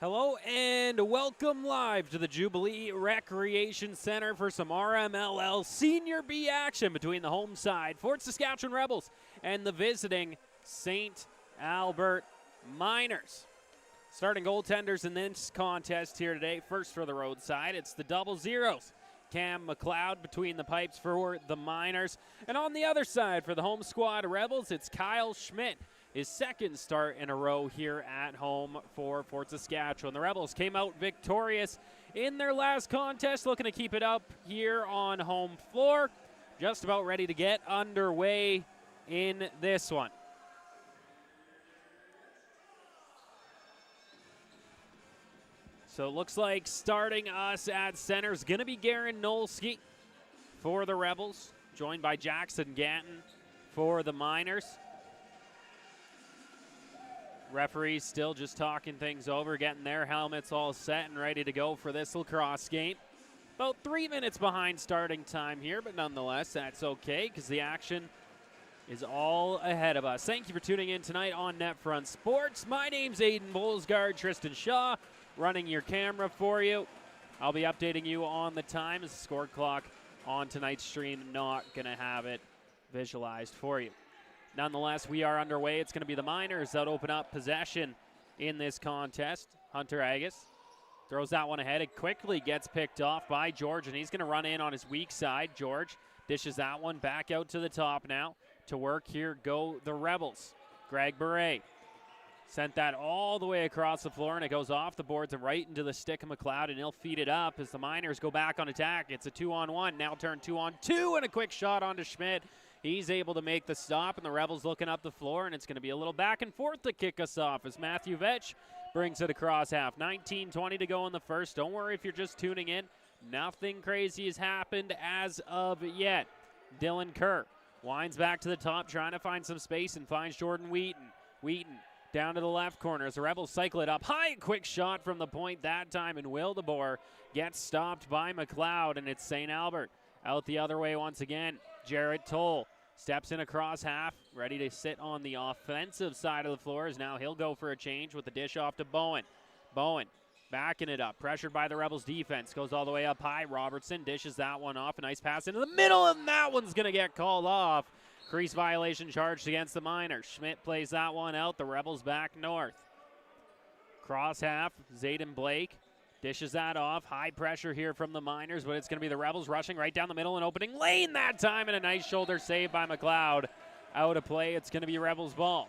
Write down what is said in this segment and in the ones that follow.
Hello and welcome live to the Jubilee Recreation Center for some RMLL Senior B action between the home side, Fort Saskatchewan Rebels, and the visiting St. Albert Miners. Starting goaltenders in this contest here today. First for the road side, it's the double zeros. Cam McLeod between the pipes for the Miners. And on the other side for the home squad Rebels, it's Kyle Schmidt. His second start in a row here at home for Fort Saskatchewan. The Rebels came out victorious in their last contest, looking to keep it up here on home floor. Just about ready to get underway in this one. So it looks like starting us at center is going to be Garen Nolski for the Rebels, joined by Jackson Ganton for the Miners. Referees still just talking things over, getting their helmets all set and ready to go for this lacrosse game. About 3 minutes behind starting time here, but nonetheless, that's okay because the action is all ahead of us. Thank you for tuning in tonight on NetFront Sports. My name's Aiden Bolsgaard, Tristan Shaw running your camera for you. I'll be updating you on the time as the score clock on tonight's stream. Not going to have it visualized for you. Nonetheless, we are underway. It's going to be the Miners that open up possession in this contest. Hunter Agus throws that one ahead. It quickly gets picked off by George, and he's going to run in on his weak side. George dishes that one back out to the top now. To work here go the Rebels. Greg Beret sent that all the way across the floor, and it goes off the boards and right into the stick of McLeod, and he'll feed it up as the Miners go back on attack. It's a 2-on-1, now turn 2-on-2, and a quick shot onto Schmidt. He's able to make the stop, and the Rebels looking up the floor, and it's going to be a little back and forth to kick us off as Matthew Vetch brings it across half. 19:20 to go in the first. Don't worry if you're just tuning in. Nothing crazy has happened as of yet. Dylan Kerr winds back to the top, trying to find some space, and finds Jordan Wheaton. Wheaton down to the left corner as the Rebels cycle it up high. Quick shot from the point that time, and Wildeboer gets stopped by McLeod, and it's St. Albert out the other way once again. Jarrett Toll steps in across half, ready to sit on the offensive side of the floor, as now he'll go for a change with the dish off to Bowen. Bowen backing it up, pressured by the Rebels defense, goes all the way up high. Robertson dishes that one off, a nice pass into the middle, and that one's going to get called off. Crease violation charged against the Miners. Schmidt plays that one out, the Rebels back north. Cross half, Zayden Blake dishes that off. High pressure here from the Miners, but it's going to be the Rebels rushing right down the middle and opening lane that time, and a nice shoulder save by McLeod. Out of play, it's going to be Rebels ball.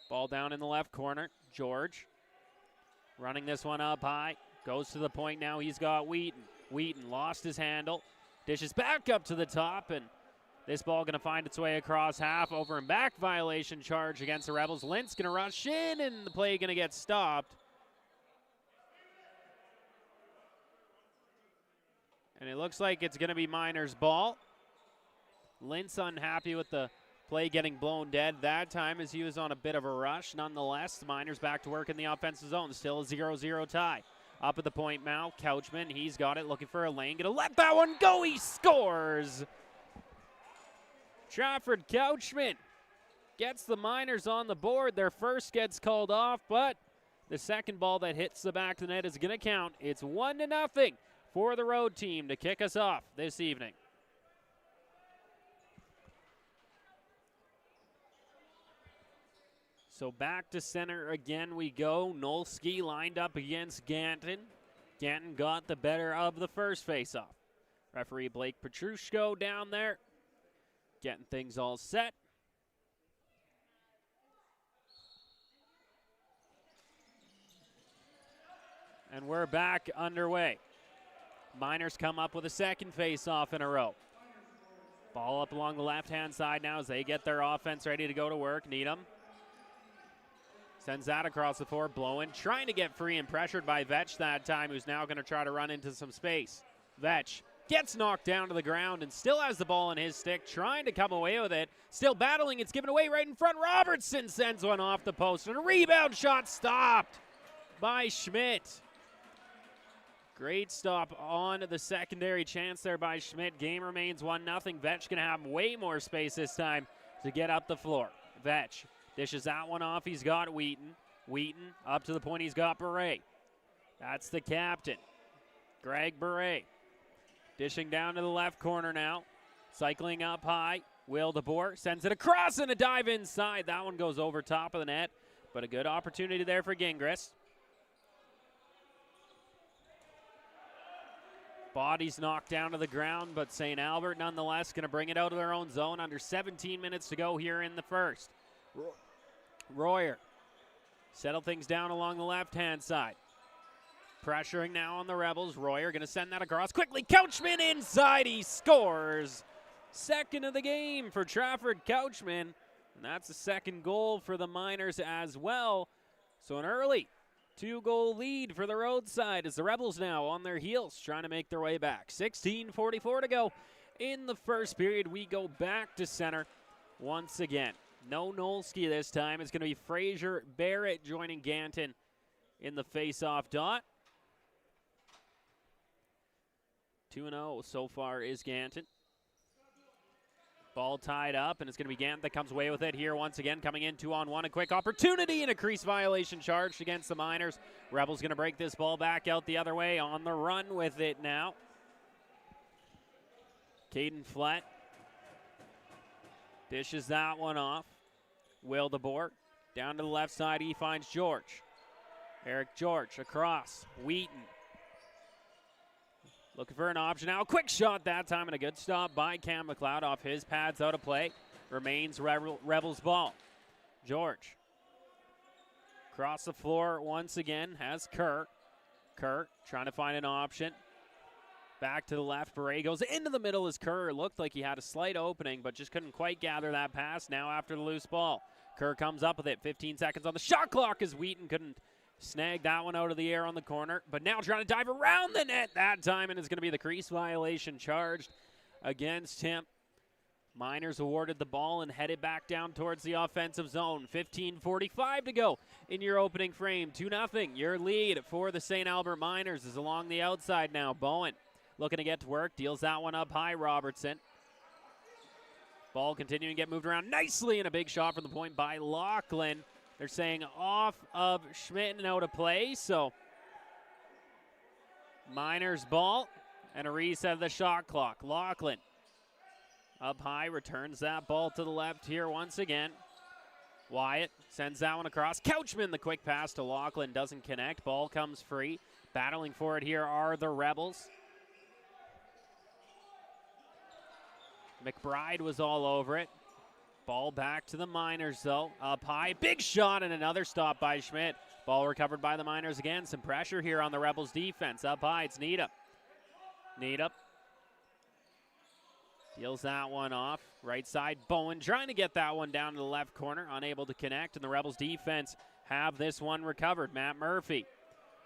Ball down in the left corner. George running this one up high. Goes to the point now. He's got Wheaton. Wheaton lost his handle. Dishes back up to the top, and this ball going to find its way across half. Over and back violation charge against the Rebels. Lintz going to rush in, and the play going to get stopped. And it looks like it's going to be Miners' ball. Lintz unhappy with the play getting blown dead that time as he was on a bit of a rush. Nonetheless, the Miners back to work in the offensive zone. Still a 0-0 tie. Up at the point now, Couchman, he's got it, looking for a lane. Going to let that one go, he scores! Trafford Couchman gets the Miners on the board. Their first gets called off, but the second ball that hits the back of the net is going to count. It's 1-0 for the road team to kick us off this evening. So back to center again we go. Nolski lined up against Ganton. Ganton got the better of the first faceoff. Referee Blake Petrushko down there, getting things all set. And we're back underway. Miners come up with a second face-off in a row. Ball up along the left-hand side now as they get their offense ready to go to work. Needham sends that across the floor. Blowen trying to get free and pressured by Vetch that time, who's now going to try to run into some space. Vetch gets knocked down to the ground and still has the ball in his stick, trying to come away with it. Still battling, it's given away right in front. Robertson sends one off the post, and a rebound shot stopped by Schmidt. Great stop on the secondary chance there by Schmidt. Game remains 1-0. Vetch going to have way more space this time to get up the floor. Vetch Dishes that one off. He's got Wheaton. Wheaton up to the point. He's got Beret. That's the captain, Greg Beret. Dishing down to the left corner now. Cycling up high. Will DeBoer sends it across and a dive inside. That one goes over top of the net, but a good opportunity there for Gingras. Body's knocked down to the ground, but St. Albert nonetheless going to bring it out of their own zone. Under 17 minutes to go here in the first. Royer settle things down along the left-hand side. Pressuring now on the Rebels. Royer going to send that across quickly. Couchman inside. He scores. Second of the game for Trafford Couchman. And that's the second goal for the Miners as well. So an early 2-goal lead for the roadside as the Rebels now on their heels trying to make their way back. 16:44 to go in the first period. We go back to center once again. No Nolski this time. It's going to be Fraser Barrett joining Ganton in the face-off dot. 2-0 so far is Ganton. Ball tied up, and it's going to be Ganton that comes away with it here once again. Coming in 2-on-1, a quick opportunity and a crease violation charged against the Miners. Rebels going to break this ball back out the other way. On the run with it now. Caden Flett dishes that one off. Will DeBoer down to the left side. He finds George. Eric George across. Wheaton. Looking for an option now. Quick shot that time and a good stop by Cam McLeod off his pads out of play. Remains Rebels ball. George. Across the floor once again has Kerr. Kerr trying to find an option. Back to the left. Beret goes into the middle as Kerr looked like he had a slight opening but just couldn't quite gather that pass. Now after the loose ball. Kerr comes up with it. 15 seconds on the shot clock as Wheaton couldn't snag that one out of the air on the corner, but now trying to dive around the net that time, and it's going to be the crease violation charged against him. Miners awarded the ball and headed back down towards the offensive zone. 15:45 to go in your opening frame. 2-0. Your lead for the St. Albert Miners is along the outside now. Bowen looking to get to work, deals that one up high. Robertson. Ball continuing to get moved around nicely, and a big shot from the point by Lachlan. They're saying off of Schmidt and out of play, so Miners ball and a reset of the shot clock. Lachlan up high, returns that ball to the left here once again. Wyatt sends that one across. Couchman, the quick pass to Lachlan, doesn't connect. Ball comes free. Battling for it here are the Rebels. McBride was all over it. Ball back to the Miners, though. Up high, big shot, and another stop by Schmidt. Ball recovered by the Miners again. Some pressure here on the Rebels' defense. Up high, it's Needup. Needup deals that one off. Right side, Bowen trying to get that one down to the left corner. Unable to connect, and the Rebels' defense have this one recovered. Matt Murphy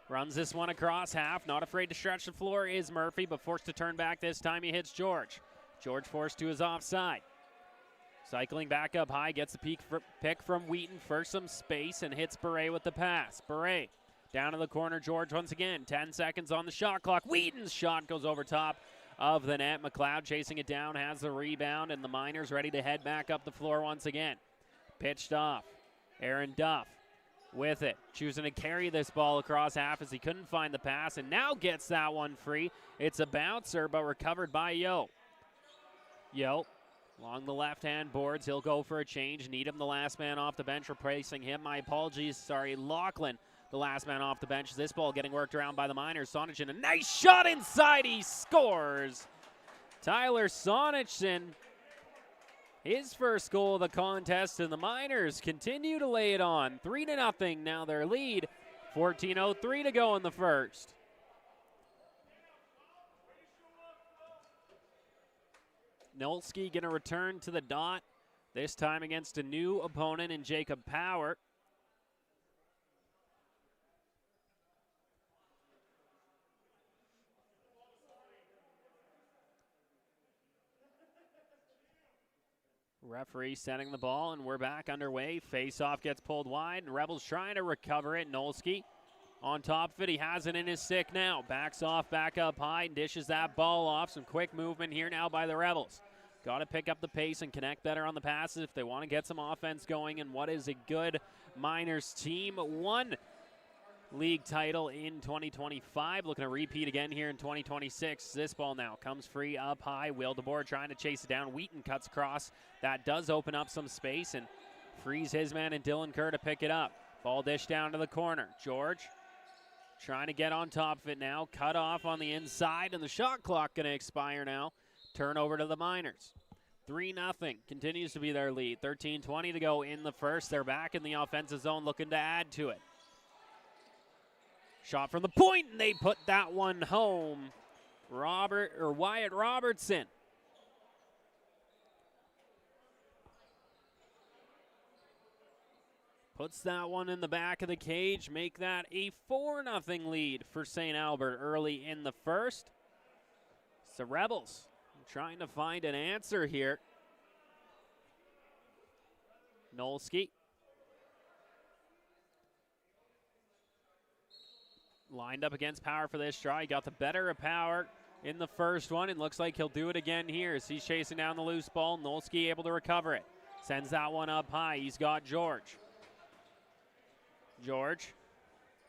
runs this one across half. Not afraid to stretch the floor is Murphy, but forced to turn back this time. He hits George. George forced to his offside. Cycling back up high, gets a pick from Wheaton for some space and hits Beret with the pass. Beret down to the corner. George once again. 10 seconds on the shot clock. Wheaton's shot goes over top of the net. McLeod chasing it down, has the rebound, and the Miners ready to head back up the floor once again. Pitched off. Aaron Duff with it. Choosing to carry this ball across half as he couldn't find the pass and now gets that one free. It's a bouncer, but recovered by Yo. Yo. Along the left-hand boards, he'll go for a change. Needham, the last man off the bench, replacing him. My apologies, sorry, Lachlan, the last man off the bench. This ball getting worked around by the Miners. Sonnichsen, a nice shot inside, he scores. Tyler Sonnichsen, his first goal of the contest, and the Miners continue to lay it on. 3-0 now their lead. 14:03 to go in the first. Nolski going to return to the dot, this time against a new opponent in Jacob Power. Referee setting the ball, and we're back underway. Face-off gets pulled wide, and Rebels trying to recover it. Nolski on top of it. He has it in his stick now. Backs off, back up high, and dishes that ball off. Some quick movement here now by the Rebels. Got to pick up the pace and connect better on the passes if they want to get some offense going. And what is a good Miners team? One league title in 2025. Looking to repeat again here in 2026. This ball now comes free up high. Will DeBoer trying to chase it down. Wheaton cuts across. That does open up some space and frees his man and Dylan Kerr to pick it up. Ball dish down to the corner. George trying to get on top of it now. Cut off on the inside, and the shot clock going to expire now. Turnover to the Miners. 3-0 continues to be their lead. 13:20 to go in the first. They're back in the offensive zone looking to add to it. Shot from the point, and they put that one home. Wyatt Robertson. Puts that one in the back of the cage, make that a 4-0 lead for St. Albert early in the first. It's the Rebels trying to find an answer here. Nolski. Lined up against Power for this try. He got the better of Power in the first one, and looks like he'll do it again here as he's chasing down the loose ball. Nolski able to recover it. Sends that one up high. He's got George. George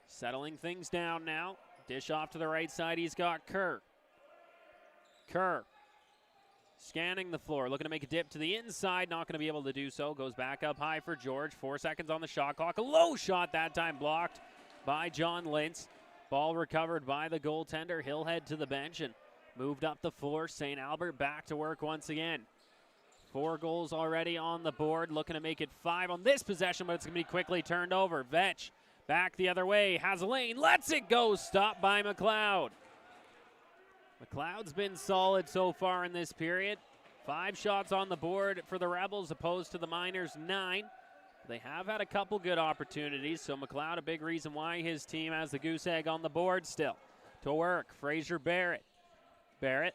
settling things down now. Dish off to the right side. He's got Kerr. Kerr scanning the floor, looking to make a dip to the inside. Not going to be able to do so. Goes back up high for George. 4 seconds on the shot clock. A low shot that time blocked by John Lintz. Ball recovered by the goaltender. He'll head to the bench and moved up the floor. St. Albert back to work once again. 4 goals already on the board. Looking to make it 5 on this possession, but it's going to be quickly turned over. Vetch back the other way. Has a lane. Lets it go. Stopped by McLeod. McLeod's been solid so far in this period. 5 shots on the board for the Rebels opposed to the Miners 9. They have had a couple good opportunities, so McLeod a big reason why his team has the goose egg on the board still. To work, Fraser Barrett. Barrett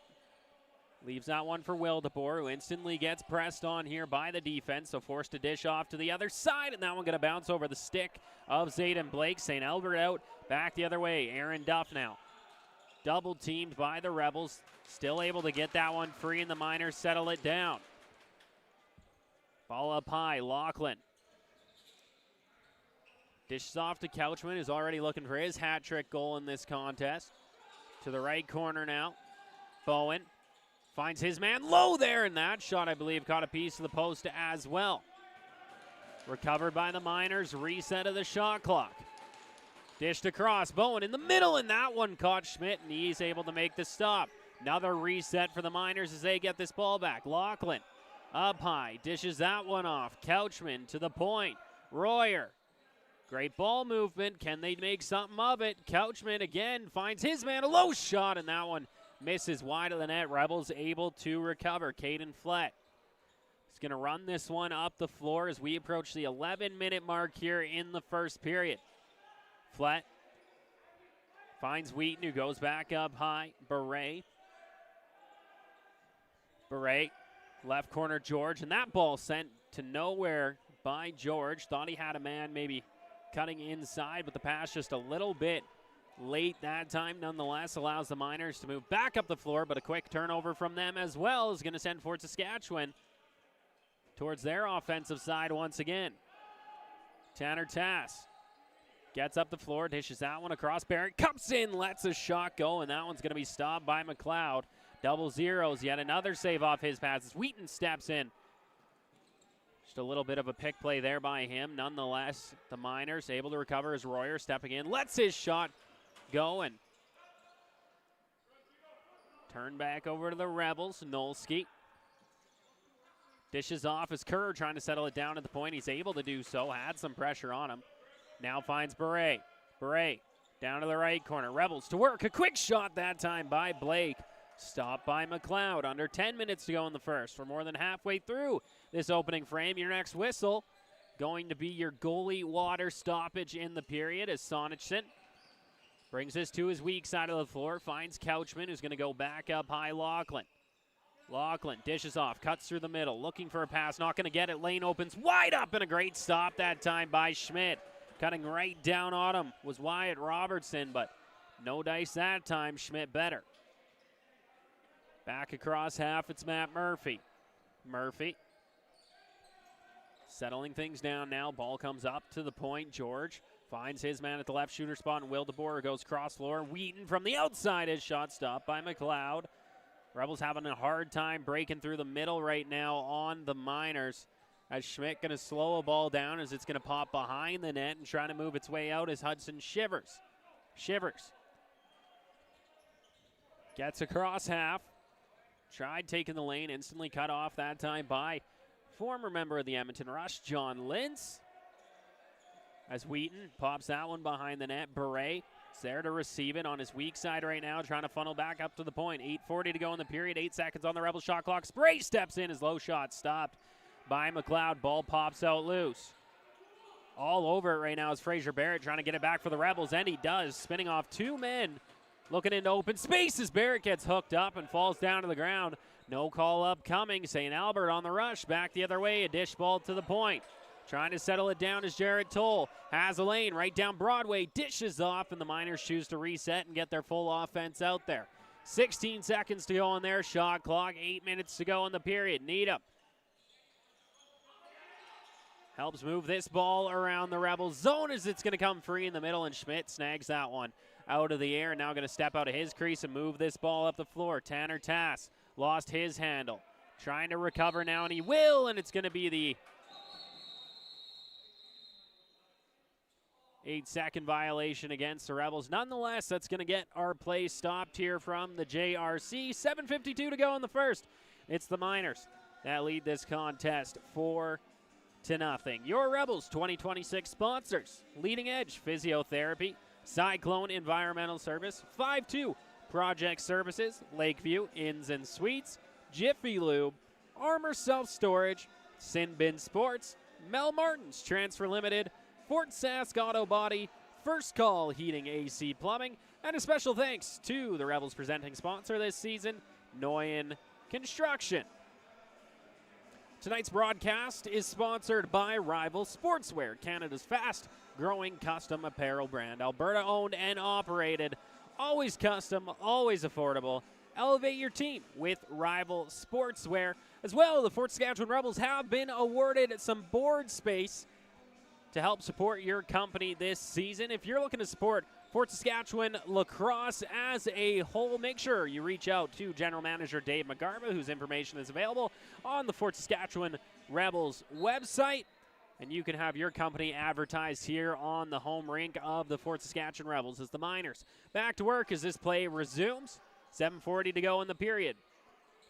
leaves that one for Will DeBoer, who instantly gets pressed on here by the defense, so forced to dish off to the other side, and that one going to bounce over the stick of Zayden Blake. St. Albert out, back the other way. Aaron Duff now. Double teamed by the Rebels, still able to get that one free, and the Miners settle it down. Ball up high, Lachlan. Dishes off to Couchman, who's already looking for his hat trick goal in this contest. To the right corner now. Bowen finds his man low there, and that shot, I believe, caught a piece of the post as well. Recovered by the Miners, reset of the shot clock. Dished across, Bowen in the middle, and that one caught Schmidt, and he's able to make the stop. Another reset for the Miners as they get this ball back. Lachlan up high, dishes that one off. Couchman to the point. Royer. Great ball movement. Can they make something of it? Couchman again finds his man. A low shot, and that one misses wide of the net. Rebels able to recover. Caden Flett is going to run this one up the floor as we approach the 11-minute mark here in the first period. Flett finds Wheaton, who goes back up high. Beret, left corner George, and that ball sent to nowhere by George. Thought he had a man maybe cutting inside, but the pass just a little bit late that time. Nonetheless, allows the Miners to move back up the floor, but a quick turnover from them as well is going to send Fort Saskatchewan towards their offensive side once again. Tanner Tass gets up the floor, dishes that one across. Barrett comes in, lets a shot go, and that one's going to be stopped by McLeod. Double zeros, yet another save off his passes. Wheaton steps in. Just a little bit of a pick play there by him. Nonetheless, the Miners able to recover as Royer stepping in, lets his shot go, and turn back over to the Rebels. Nolski dishes off as Kerr trying to settle it down at the point. He's able to do so, had some pressure on him. Now finds Beret. Beret down to the right corner. Rebels to work. A quick shot that time by Blake. Stopped by McLeod. Under 10 minutes to go in the first. We're more than halfway through this opening frame. Your next whistle going to be your goalie water stoppage in the period as Sonnichsen brings this to his weak side of the floor. Finds Couchman, who's going to go back up high. Lachlan dishes off. Cuts through the middle. Looking for a pass. Not going to get it. Lane opens wide up, and a great stop that time by Schmidt. Cutting right down on him was Wyatt Robertson, but no dice that time. Schmidt better. Back across half, it's Matt Murphy. Murphy settling things down now. Ball comes up to the point. George finds his man at the left shooter spot, and Will DeBoer goes cross floor. Wheaton from the outside, his shot stopped by McLeod. Rebels having a hard time breaking through the middle right now on the Miners. As Schmidt going to slow a ball down as it's going to pop behind the net, and trying to move its way out is Hudson Shivers. Gets across half. Tried taking the lane, instantly cut off that time by former member of the Edmonton Rush, John Lintz. As Wheaton pops that one behind the net. Beret is there to receive it on his weak side right now, trying to funnel back up to the point. 8:40 to go in the period, 8 seconds on the Rebels shot clock. Spray steps in, his low shot stopped by McLeod. Ball pops out loose. All over it right now is Fraser Barrett trying to get it back for the Rebels, and he does, spinning off two men. Looking into open space as Barrett gets hooked up and falls down to the ground. No call up coming. St. Albert on the rush. Back the other way. A dish ball to the point. Trying to settle it down is Jarrett Toll. Has a lane right down Broadway. Dishes off, and the Miners choose to reset and get their full offense out there. 16 seconds to go on their shot clock. 8 minutes to go in the period. Needham helps move this ball around the Rebels zone as it's going to come free in the middle, and Schmidt snags that one out of the air. Now going to step out of his crease and move this ball up the floor. Tanner Tass lost his handle. Trying to recover now, and he will, and it's going to be the 8-second violation against the Rebels. Nonetheless, that's going to get our play stopped here from the JRC. 7:52 to go in the first. It's the Miners that lead this contest 4-0. Your Rebels 2026 sponsors: Leading Edge Physiotherapy, Cyclone Environmental Service, 5-2 Project Services, Lakeview Inns and Suites, Jiffy Lube, Armor Self-Storage, Sin Bin Sports, Mel Martins Transfer Limited, Fort Sask Auto Body, First Call Heating, AC Plumbing, and a special thanks to the Rebels presenting sponsor this season, Noyen Construction. Tonight's broadcast is sponsored by Rival Sportswear, Canada's fast-growing custom apparel brand. Alberta-owned and operated, always custom, always affordable. Elevate your team with Rival Sportswear. As well, the Fort Saskatchewan Rebels have been awarded some board space to help support your company this season. If you're looking to support Fort Saskatchewan Lacrosse as a whole, make sure you reach out to General Manager Dave McGarva, whose information is available on the Fort Saskatchewan Rebels website. And you can have your company advertised here on the home rink of the Fort Saskatchewan Rebels as the Miners back to work as this play resumes. 7:40 to go in the period.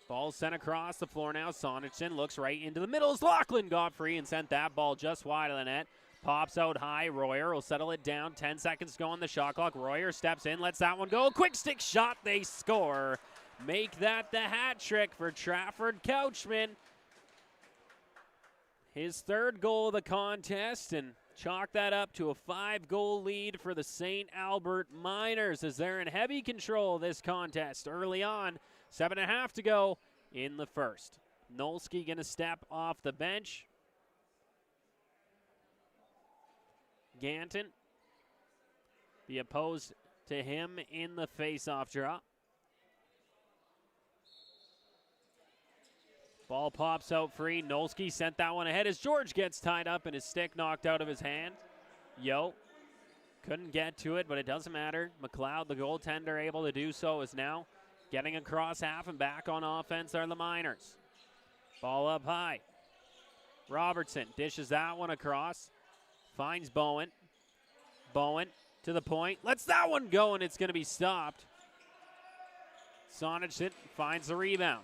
Ball sent across the floor now. Sonichson looks right into the middle as Lachlan got free and sent that ball just wide of the net. Pops out high. Royer will settle it down. 10 seconds to go on the shot clock. Royer steps in, lets that one go. Quick stick shot. They score. Make that the hat trick for Trafford Couchman. His third goal of the contest, and chalk that up to a 5-goal lead for the St. Albert Miners as they're in heavy control of this contest early on. 7:30 to go in the first. Nolsky going to step off the bench. Ganton be opposed to him in the face-off draw. Ball pops out free. Nolsky sent that one ahead as George gets tied up and his stick knocked out of his hand. Couldn't get to it, but it doesn't matter. McLeod, the goaltender, able to do so, is now getting across half, and back on offense are the Miners. Ball up high. Robertson dishes that one across. Finds Bowen. Bowen to the point. Lets that one go, and it's going to be stopped. Sonich finds the rebound.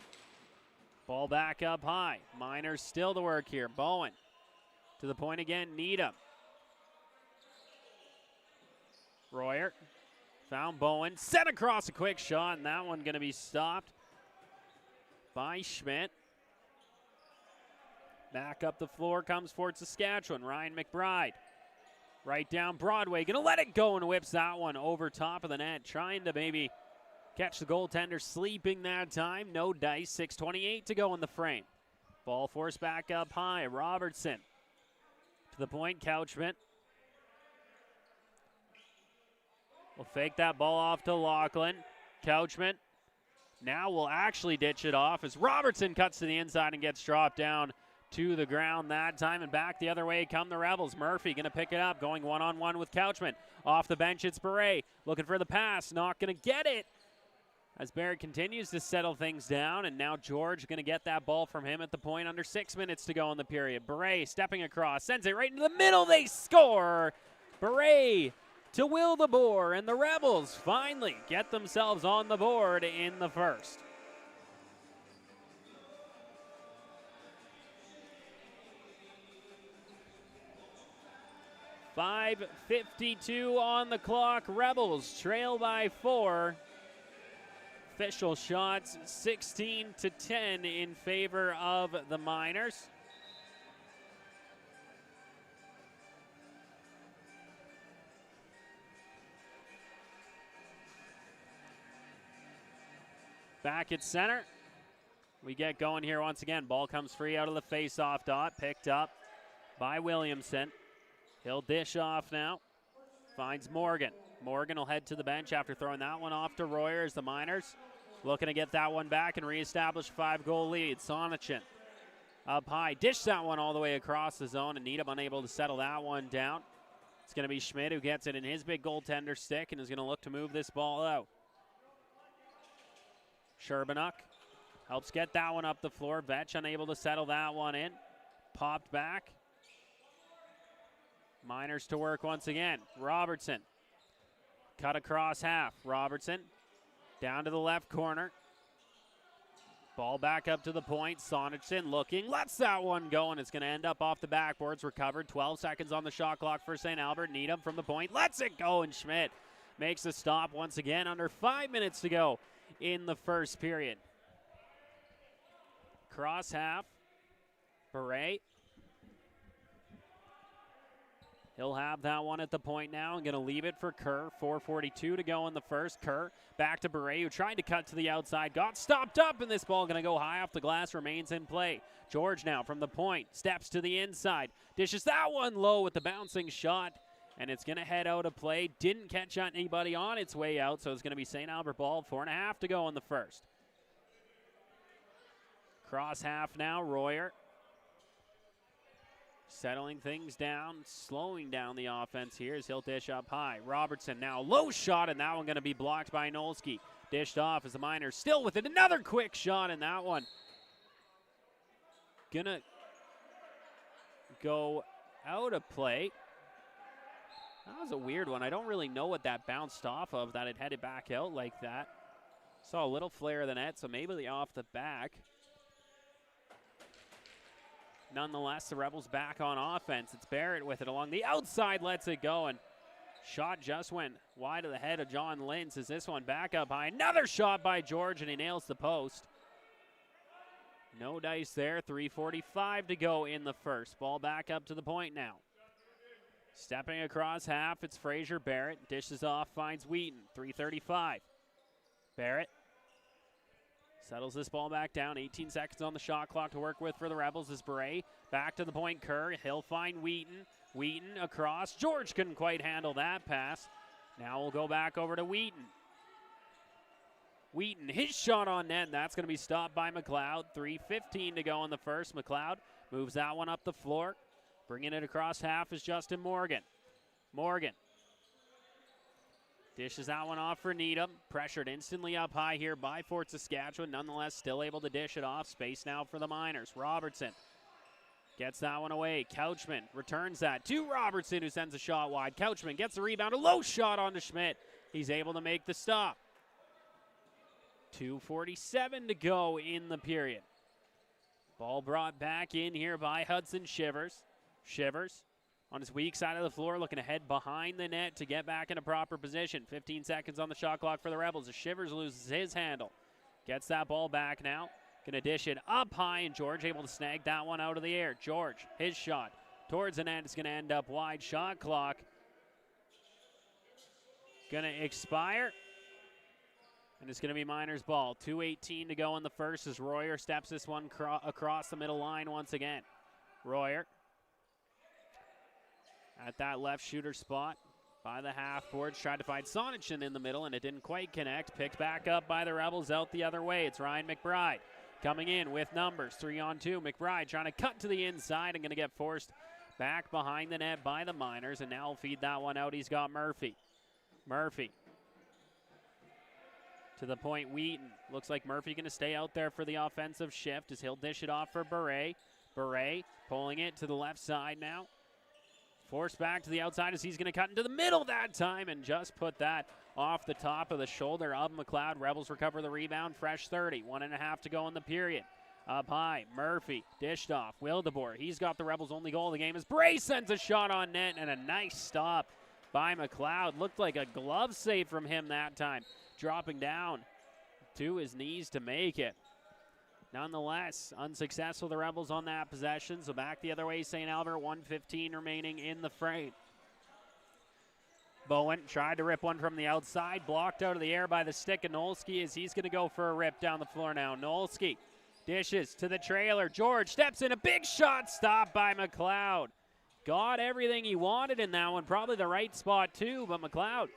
Ball back up high. Miners still to work here. Bowen to the point again. Needham. Royer found Bowen. Set across a quick shot, and that one going to be stopped by Schmidt. Back up the floor comes Fort Saskatchewan. Ryan McBride. Right down Broadway. Going to let it go and whips that one over top of the net. Trying to maybe catch the goaltender sleeping that time. No dice. 6:28 to go in the frame. Ball forced back up high. Robertson to the point. Couchman will fake that ball off to Lachlan. Couchman Now will actually ditch it off as Robertson cuts to the inside and gets dropped down to the ground that time, and back the other way come the Rebels. Murphy going to pick it up, going one-on-one with Couchman. Off the bench, it's Beret looking for the pass, not going to get it. As Barrett continues to settle things down, and now George going to get that ball from him at the point. Under 6 minutes to go in the period. Beret stepping across, sends it right into the middle. They score! Beret to Will the Boar, and the Rebels finally get themselves on the board in the first. .5:52 on the clock. Rebels trail by 4. Official shots 16-10 in favor of the Miners. Back at center. We get going here once again. Ball comes free out of the face-off dot. Picked up by Williamson. He'll dish off now. Finds Morgan. Morgan will head to the bench after throwing that one off to Royer as the Miners looking to get that one back and reestablish a 5-goal lead. Sonachin up high. Dish that one all the way across the zone, and Needham unable to settle that one down. It's going to be Schmidt who gets it in his big goaltender stick and is going to look to move this ball out. Sherbanuk helps get that one up the floor. Vetch unable to settle that one in. Popped back. Miners to work once again. Robertson cut across half. Robertson down to the left corner. Ball back up to the point. Sonachin looking. Lets that one go, and it's going to end up off the backboards. Recovered. 12 seconds on the shot clock for St. Albert. Needham from the point. Lets it go, and Schmidt makes a stop once again. Under 5 minutes to go in the first period. Cross half. Beret. He'll have that one at the point now. I'm going to leave it for Kerr. 4:42 to go in the first. Kerr back to Beret, who tried to cut to the outside. Got stopped up, and this ball going to go high off the glass. Remains in play. George now from the point. Steps to the inside. Dishes that one low with the bouncing shot, and it's going to head out of play. Didn't catch anybody on its way out, so it's going to be St. Albert ball. 4.5 to go in the first. Cross half now. Royer settling things down, slowing down the offense here as he'll dish up high. Robertson now low shot, and that one going to be blocked by Nolsky. Dished off as the Miners still with it. Another quick shot, and that one gonna go out of play. That was a weird one. I don't really know what that bounced off of, that it headed back out like that. Saw a little flare of the net, so maybe off the back. Nonetheless, the Rebels back on offense. It's Barrett with it along the outside, lets it go, and shot just went wide of the head of John Lintz as this one back up high. Another shot by George, and he nails the post. No dice there. 3:45 to go in the first. Ball back up to the point now. Stepping across half, it's Fraser Barrett. Dishes off, finds Wheaton. 3:35. Barrett settles this ball back down. 18 seconds on the shot clock to work with for the Rebels as Beret. Back to the point, Kerr. He'll find Wheaton. Wheaton across. George couldn't quite handle that pass. Now we'll go back over to Wheaton. Wheaton, his shot on net, and that's going to be stopped by McLeod. 3:15 to go in the first. McLeod moves that one up the floor. Bringing it across half is Justin Morgan. Morgan dishes that one off for Needham. Pressured instantly up high here by Fort Saskatchewan. Nonetheless, still able to dish it off. Space now for the Miners. Robertson gets that one away. Couchman returns that to Robertson, who sends a shot wide. Couchman gets the rebound. A low shot onto Schmidt. He's able to make the stop. 2:47 to go in the period. Ball brought back in here by Hudson Shivers. Shivers on his weak side of the floor, looking to head behind the net to get back in a proper position. 15 seconds on the shot clock for the Rebels as Shivers loses his handle. Gets that ball back now. Going to dish it up high, and George able to snag that one out of the air. George, his shot towards the net is going to end up wide. Shot clock going to expire, and it's going to be Miners ball. 2:18 to go in the first as Royer steps this one across the middle line once again. Royer at that left shooter spot. by the half boards. Tried to find Sonnichsen in the middle, and it didn't quite connect. Picked back up by the Rebels out the other way. It's Ryan McBride coming in with numbers. 3-on-2. McBride trying to cut to the inside and going to get forced back behind the net by the Miners, and now he'll feed that one out. He's got Murphy. Murphy to the point. Wheaton. Looks like Murphy going to stay out there for the offensive shift as he'll dish it off for Beret. Beret pulling it to the left side now. Forced back to the outside as he's going to cut into the middle that time and just put that off the top of the shoulder of McLeod. Rebels recover the rebound. Fresh 30. 1.5 to go in the period. Up high, Murphy dished off. Wildeboer, he's got the Rebels' only goal of the game as Bray sends a shot on net, and a nice stop by McLeod. Looked like a glove save from him that time, dropping down to his knees to make it. Nonetheless, unsuccessful the Rebels on that possession, so back the other way, St. Albert, 1:15 remaining in the frame. Bowen tried to rip one from the outside, blocked out of the air by the stick of Nolski as he's going to go for a rip down the floor now. Nolski dishes to the trailer. George steps in, a big shot stopped by McLeod. Got everything he wanted in that one, probably the right spot too, but McLeod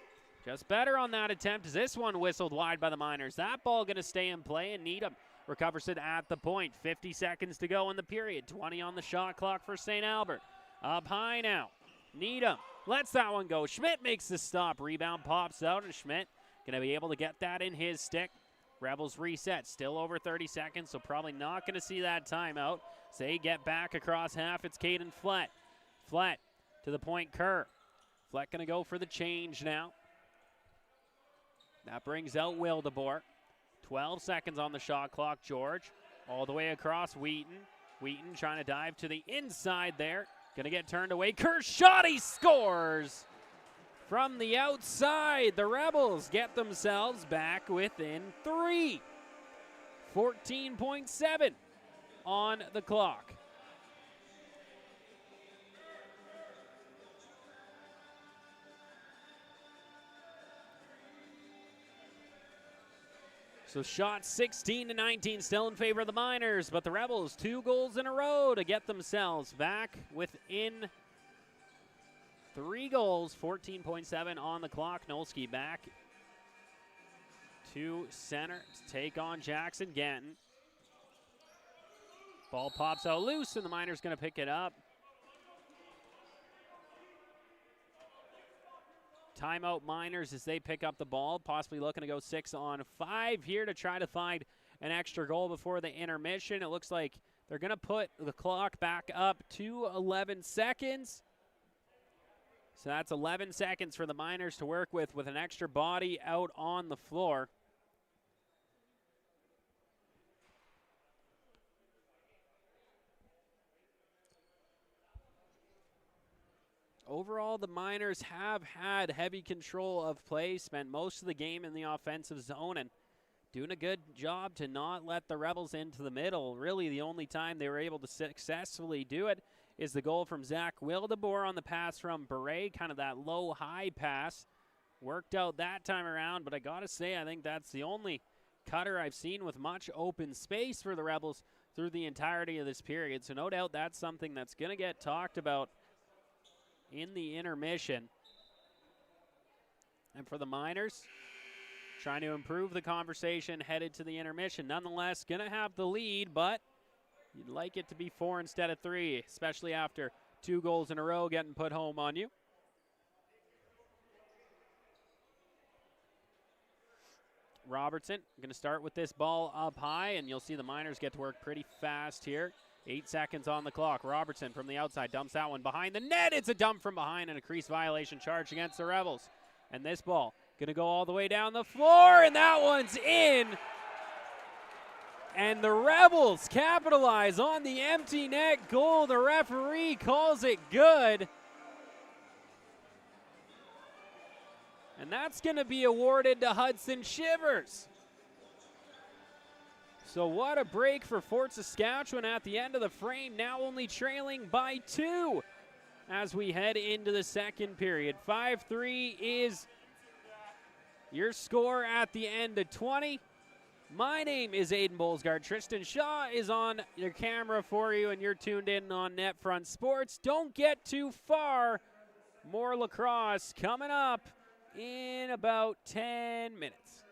just better on that attempt as this one whistled wide by the Miners. That ball going to stay in play, and Needham recovers it at the point. 50 seconds to go in the period. 20 on the shot clock for St. Albert. Up high now. Needham lets that one go. Schmidt makes the stop. Rebound pops out, and Schmidt going to be able to get that in his stick. Rebels reset. Still over 30 seconds, so probably not going to see that timeout. So they get back across half. It's Caden Flett. Flett to the point. Kerr. Flett going to go for the change now. That brings out Wildeboer. 12 seconds on the shot clock. George all the way across. Wheaton. Wheaton trying to dive to the inside there. Going to get turned away. Kerr shot. He scores from the outside. The Rebels get themselves back within 3. 14.7 on the clock. So shots 16-19 still in favor of the Miners, but the Rebels 2 goals in a row to get themselves back within 3 goals. 14.7 on the clock. Nolski back to center to take on Jackson Ganton. Ball pops out loose, and the Miners going to pick it up. Timeout Miners as they pick up the ball, possibly looking to go 6-on-5 here to try to find an extra goal before the intermission. It looks like they're going to put the clock back up to 11 seconds. So that's 11 seconds for the Miners to work with an extra body out on the floor. Overall, the Miners have had heavy control of play, spent most of the game in the offensive zone, and doing a good job to not let the Rebels into the middle. Really, the only time they were able to successfully do it is the goal from Zach Wildeboer on the pass from Beret, kind of that low-high pass. Worked out that time around, but I got to say, I think that's the only cutter I've seen with much open space for the Rebels through the entirety of this period. So no doubt that's something that's going to get talked about in the intermission. And for the Miners, trying to improve the conversation headed to the intermission. Nonetheless, going to have the lead, but you'd like it to be 4 instead of 3, especially after 2 goals in a row getting put home on you. Robertson going to start with this ball up high, and you'll see the Miners get to work pretty fast here. 8 seconds on the clock. Robertson from the outside dumps that one behind the net. It's a dump from behind and a crease violation charge against the Rebels. And this ball going to go all the way down the floor, and that one's in. And the Rebels capitalize on the empty net goal. The referee calls it good. And that's going to be awarded to Hudson Shivers. So what a break for Fort Saskatchewan at the end of the frame, now only trailing by 2 as we head into the second period. 5-3 is your score at the end of 20. My name is Aiden Bolsgaard. Tristan Shaw is on your camera for you, and you're tuned in on NetFront Sports. Don't get too far More lacrosse coming up in about 10 minutes.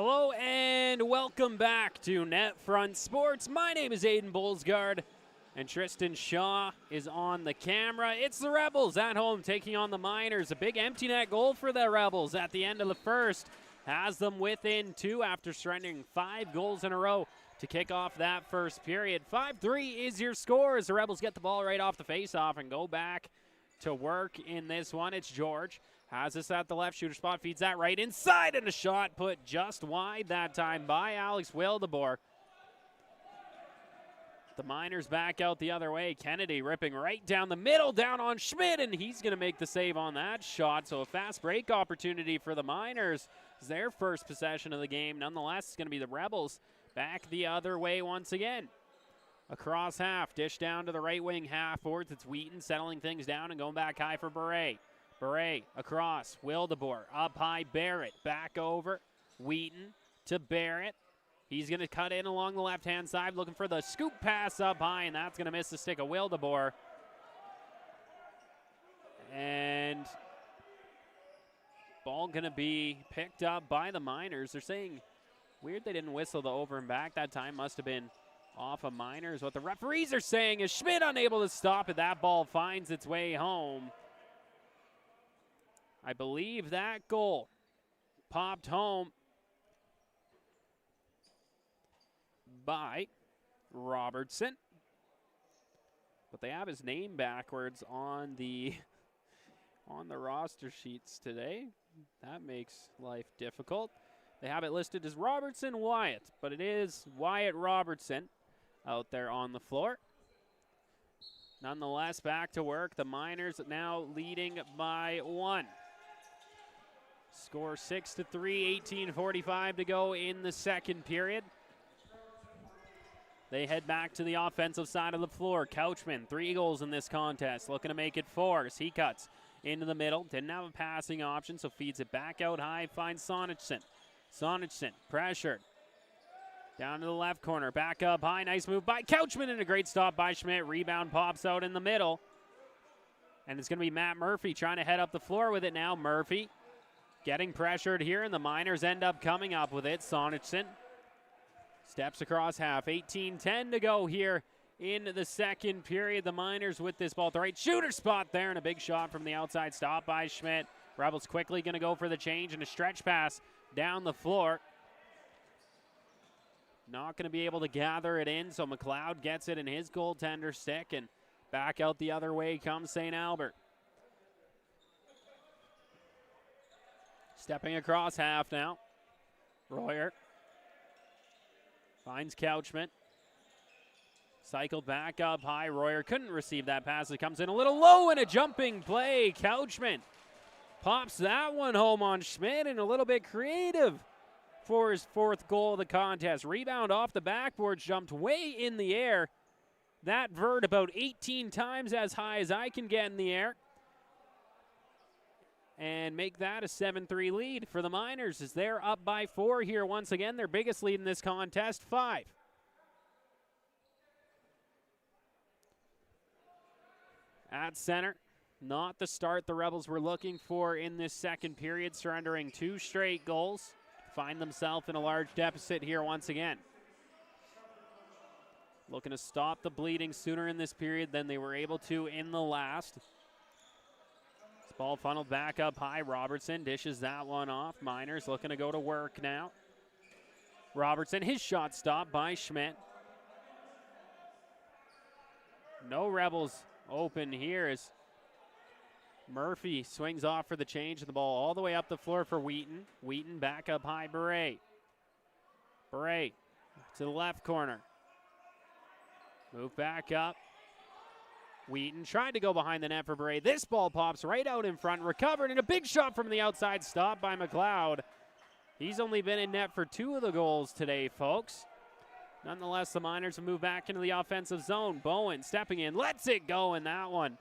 Hello and welcome back to NetFront Sports. My name is Aiden Bolsgaard, and Tristan Shaw is on the camera. It's the Rebels at home taking on the Miners. A big empty net goal for the Rebels at the end of the first. Has them within 2 after surrendering 5 goals in a row to kick off that first period. 5-3 is your score as the Rebels get the ball right off the faceoff and go back to work in this one. It's George. Has this at the left shooter spot, feeds that right inside, and a shot put just wide that time by Alex Wildeboer. The Miners back out the other way. Kennedy ripping right down the middle, down on Schmidt, and he's going to make the save on that shot. So a fast break opportunity for the Miners. It's their first possession of the game. Nonetheless, it's going to be the Rebels back the other way once again. Across half, dish down to the right wing half forwards. It's Wheaton settling things down and going back high for Beret. Beret across, Wildeboer up high, Barrett back over, Wheaton to Barrett. He's going to cut in along the left-hand side, looking for the scoop pass up high, and that's going to miss the stick of Wildeboer. And ball going to be picked up by the Miners. They're saying, weird they didn't whistle the over and back that time. Must have been off of Miners. What the referees are saying is Schmidt unable to stop it. That ball finds its way home. I believe that goal popped home by Robertson. But they have his name backwards on the roster sheets today. That makes life difficult. They have it listed as Robertson Wyatt, but it is Wyatt Robertson out there on the floor. Nonetheless, back to work. The Miners now leading by 1. Score 6-3, 18:45 to go in the second period. They head back to the offensive side of the floor. Couchman, 3 goals in this contest, looking to make it 4 as he cuts into the middle. Didn't have a passing option, so feeds it back out high, finds Sonichson. Sonichson, pressured. Down to the left corner, back up high, nice move by Couchman and a great stop by Schmidt. Rebound pops out in the middle. And it's going to be Matt Murphy trying to head up the floor with it now. Murphy getting pressured here, and the Miners end up coming up with it. Sonichson steps across half. 18-10 to go here in the second period. The Miners with this ball at the right shooter spot there, and a big shot from the outside, stop by Schmidt. Rebels quickly going to go for the change and a stretch pass down the floor. Not going to be able to gather it in, so McLeod gets it in his goaltender stick, and back out the other way comes St. Albert. Stepping across half now. Royer finds Couchman. Cycled back up high. Royer couldn't receive that pass. It comes in a little low and a jumping play. Couchman pops that one home on Schmidt, and a little bit creative for his 4th goal of the contest. Rebound off the backboard, jumped way in the air. That vert about 18 times as high as I can get in the air. And make that a 7-3 lead for the Miners as they're up by 4 here once again. Their biggest lead in this contest, 5. At center, not the start the Rebels were looking for in this second period, surrendering 2 straight goals. Find themselves in a large deficit here once again. Looking to stop the bleeding sooner in this period than they were able to in the last. Ball funneled back up high. Robertson dishes that one off. Miners looking to go to work now. Robertson, his shot stopped by Schmidt. No Rebels open here as Murphy swings off for the change, and the ball all the way up the floor for Wheaton. Wheaton back up high. Beret. Beret to the left corner. Move back up. Wheaton tried to go behind the net for Beret. This ball pops right out in front, recovered, and a big shot from the outside, stopped by McLeod. He's only been in net for 2 of the goals today, folks. Nonetheless, the Miners have moved back into the offensive zone. Bowen stepping in, lets it go, and that one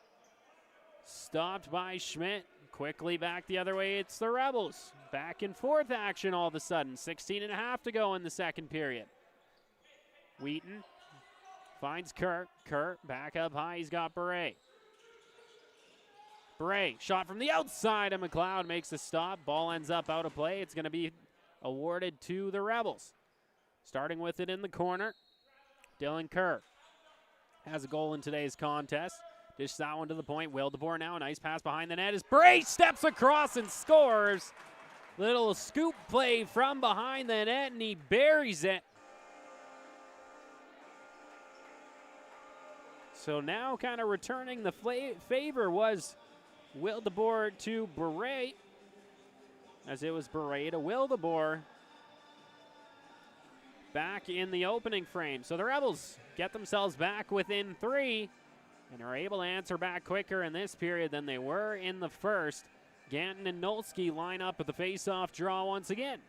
stopped by Schmidt. Quickly back the other way, it's the Rebels. Back and forth action all of a sudden. 16.5 to go in the second period. Wheaton finds Kerr. Kerr back up high. He's got Beret. Beret shot from the outside, and McLeod makes the stop. Ball ends up out of play. It's going to be awarded to the Rebels. Starting with it in the corner, Dylan Kerr has a goal in today's contest. Dishes that one to the point. Wildeboer now, a nice pass behind the net as Bray steps across and scores. Little scoop play from behind the net, and he buries it. So now kind of returning the favor was Wildeboer to Beret, as it was Beret to Wildeboer back in the opening frame. So the Rebels get themselves back within 3 and are able to answer back quicker in this period than they were in the first. Ganton and Nolsky line up at the face-off draw once again.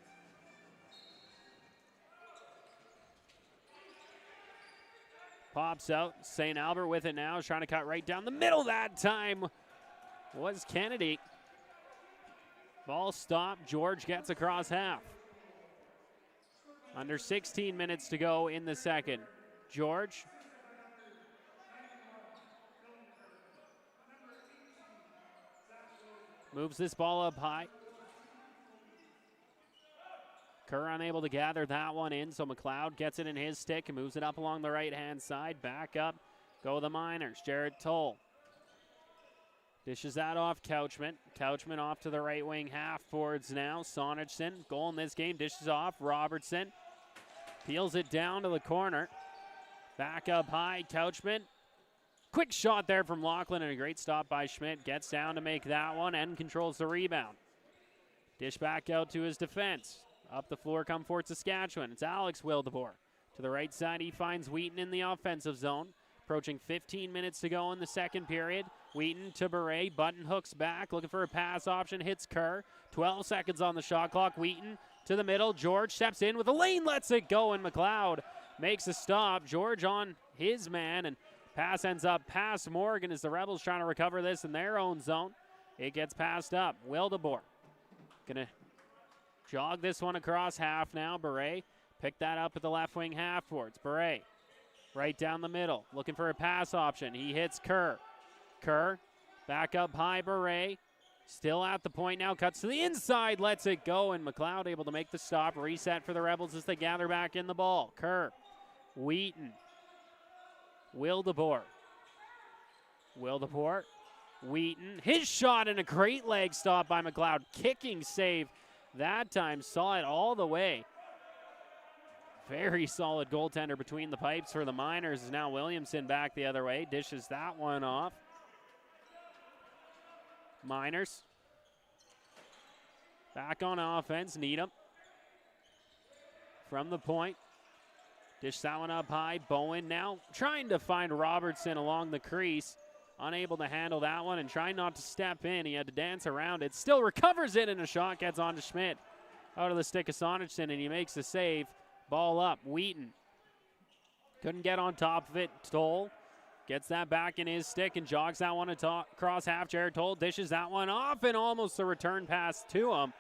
Pops out. St. Albert with it now. Is trying to cut right down the middle that time was Kennedy. Ball stopped. George gets across half. Under 16 minutes to go in the second. George. Moves this ball up high. Kerr unable to gather that one in, so McLeod gets it in his stick and moves it up along the right-hand side. Back up, go the Miners. Jared Toll dishes that off Couchman. Couchman off to the right wing half forwards now. Sonnichsen, goal in this game, dishes off. Robertson peels it down to the corner. Back up high, Couchman. Quick shot there from Lachlan and a great stop by Schmidt. Gets down to make that one and controls the rebound. Dish back out to his defense. Up the floor come for Saskatchewan. It's Alex Wildeboer. To the right side, he finds Wheaton in the offensive zone. Approaching 15 minutes to go in the second period. Wheaton to Beret. Button hooks back, looking for a pass option. Hits Kerr. 12 seconds on the shot clock. Wheaton to the middle. George steps in with a lane, lets it go, and McLeod makes a stop. George on his man, and pass ends up past Morgan as the Rebels trying to recover this in their own zone. It gets passed up. Wildeboer gonna jog this one across half now. Beret picked that up at the left wing half forwards. Beret right down the middle, looking for a pass option. He hits Kerr. Kerr back up high. Beret still at the point now, cuts to the inside, lets it go, and McLeod able to make the stop. Reset for the Rebels as they gather back in the ball. Kerr, Wheaton, Wildeboer. Wildeboer, Wheaton, his shot, and a great leg stop by McLeod. Kicking save that time, saw it all the way. Very solid goaltender between the pipes for the Miners. Is now Williamson back the other way. Dishes that one off. Miners back on offense. Needham from the point. Dish that one up high. Bowen now trying to find Robertson along the crease. Unable to handle that one and trying not to step in. He had to dance around it. Still recovers it, and a shot gets on to Schmidt. Out of the stick of Sonnichsen, and he makes the save. Ball up. Wheaton couldn't get on top of it. Toll gets that back in his stick and jogs that one across half. Jared Toll dishes that one off, and almost a return pass to him.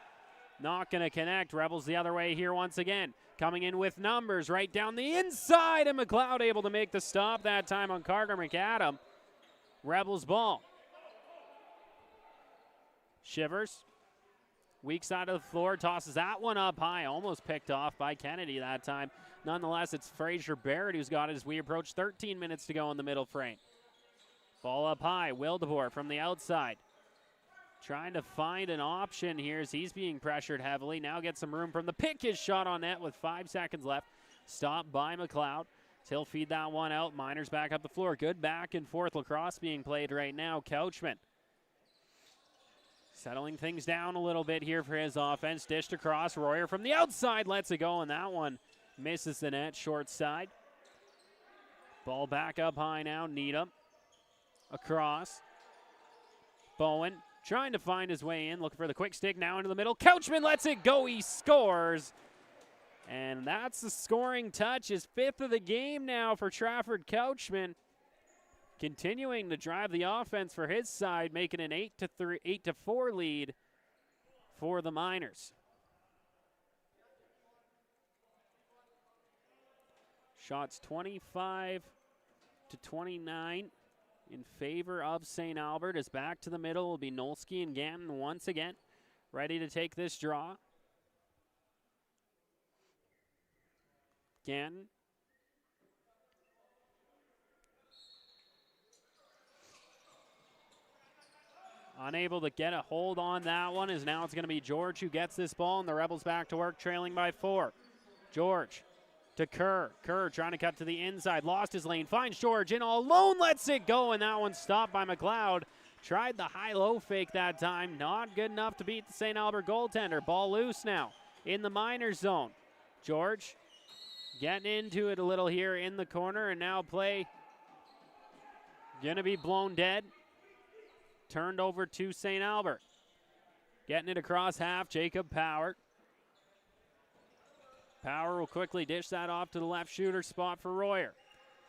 Not going to connect. Rebels the other way here once again. Coming in with numbers right down the inside, and McLeod able to make the stop that time on Carter McAdam. Rebels ball. Shivers. Weak side of the floor, tosses that one up high. Almost picked off by Kennedy that time. Nonetheless, it's Fraser Barrett who's got it as we approach 13 minutes to go in the middle frame. Ball up high. Wildeboer from the outside. Trying to find an option here as he's being pressured heavily. Now gets some room from the pick. His shot on net with 5 seconds left. Stopped by McLeod. He'll feed that one out. Miners back up the floor. Good back and forth lacrosse being played right now. Couchman settling things down a little bit here for his offense. Dished across. Royer from the outside lets it go, and that one misses the net short side. Ball back up high now. Needham across. Bowen trying to find his way in. Looking for the quick stick now into the middle. Couchman lets it go. He scores. And that's the scoring touch. His 5th of the game now for Trafford Couchman. Continuing to drive the offense for his side, making an 8-4 lead for the Miners. Shots 25-29 in favor of St. Albert. As back to the middle will be Nolsky and Ganton once again, ready to take this draw. Scanton. Unable to get a hold on that one, as now it's going to be George who gets this ball, and the Rebels back to work, trailing by 4. George to Kerr. Kerr trying to cut to the inside, lost his lane, finds George in all alone, lets it go, and that one stopped by McLeod. Tried the high-low fake that time, not good enough to beat the St. Albert goaltender. Ball loose now in the minors zone. George getting into it a little here in the corner, and now play gonna be blown dead. Turned over to St. Albert. Getting it across half, Jacob Power. Power will quickly dish that off to the left shooter spot for Royer.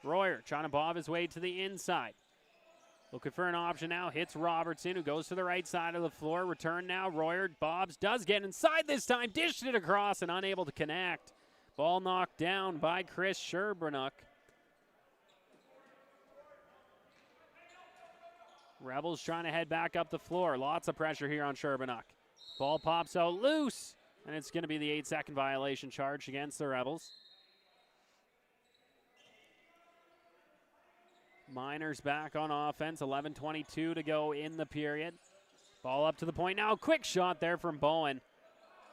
Royer trying to bob his way to the inside. Looking for an option now, hits Robertson, who goes to the right side of the floor. Return now, Royer bobs, does get inside this time, dished it across and unable to connect. Ball knocked down by Chris Sherbranuk. Rebels trying to head back up the floor. Lots of pressure here on Sherbranuk. Ball pops out loose, and it's going to be the 8-second violation charge against the Rebels. Miners back on offense, 11:22 to go in the period. Ball up to the point now, quick shot there from Bowen.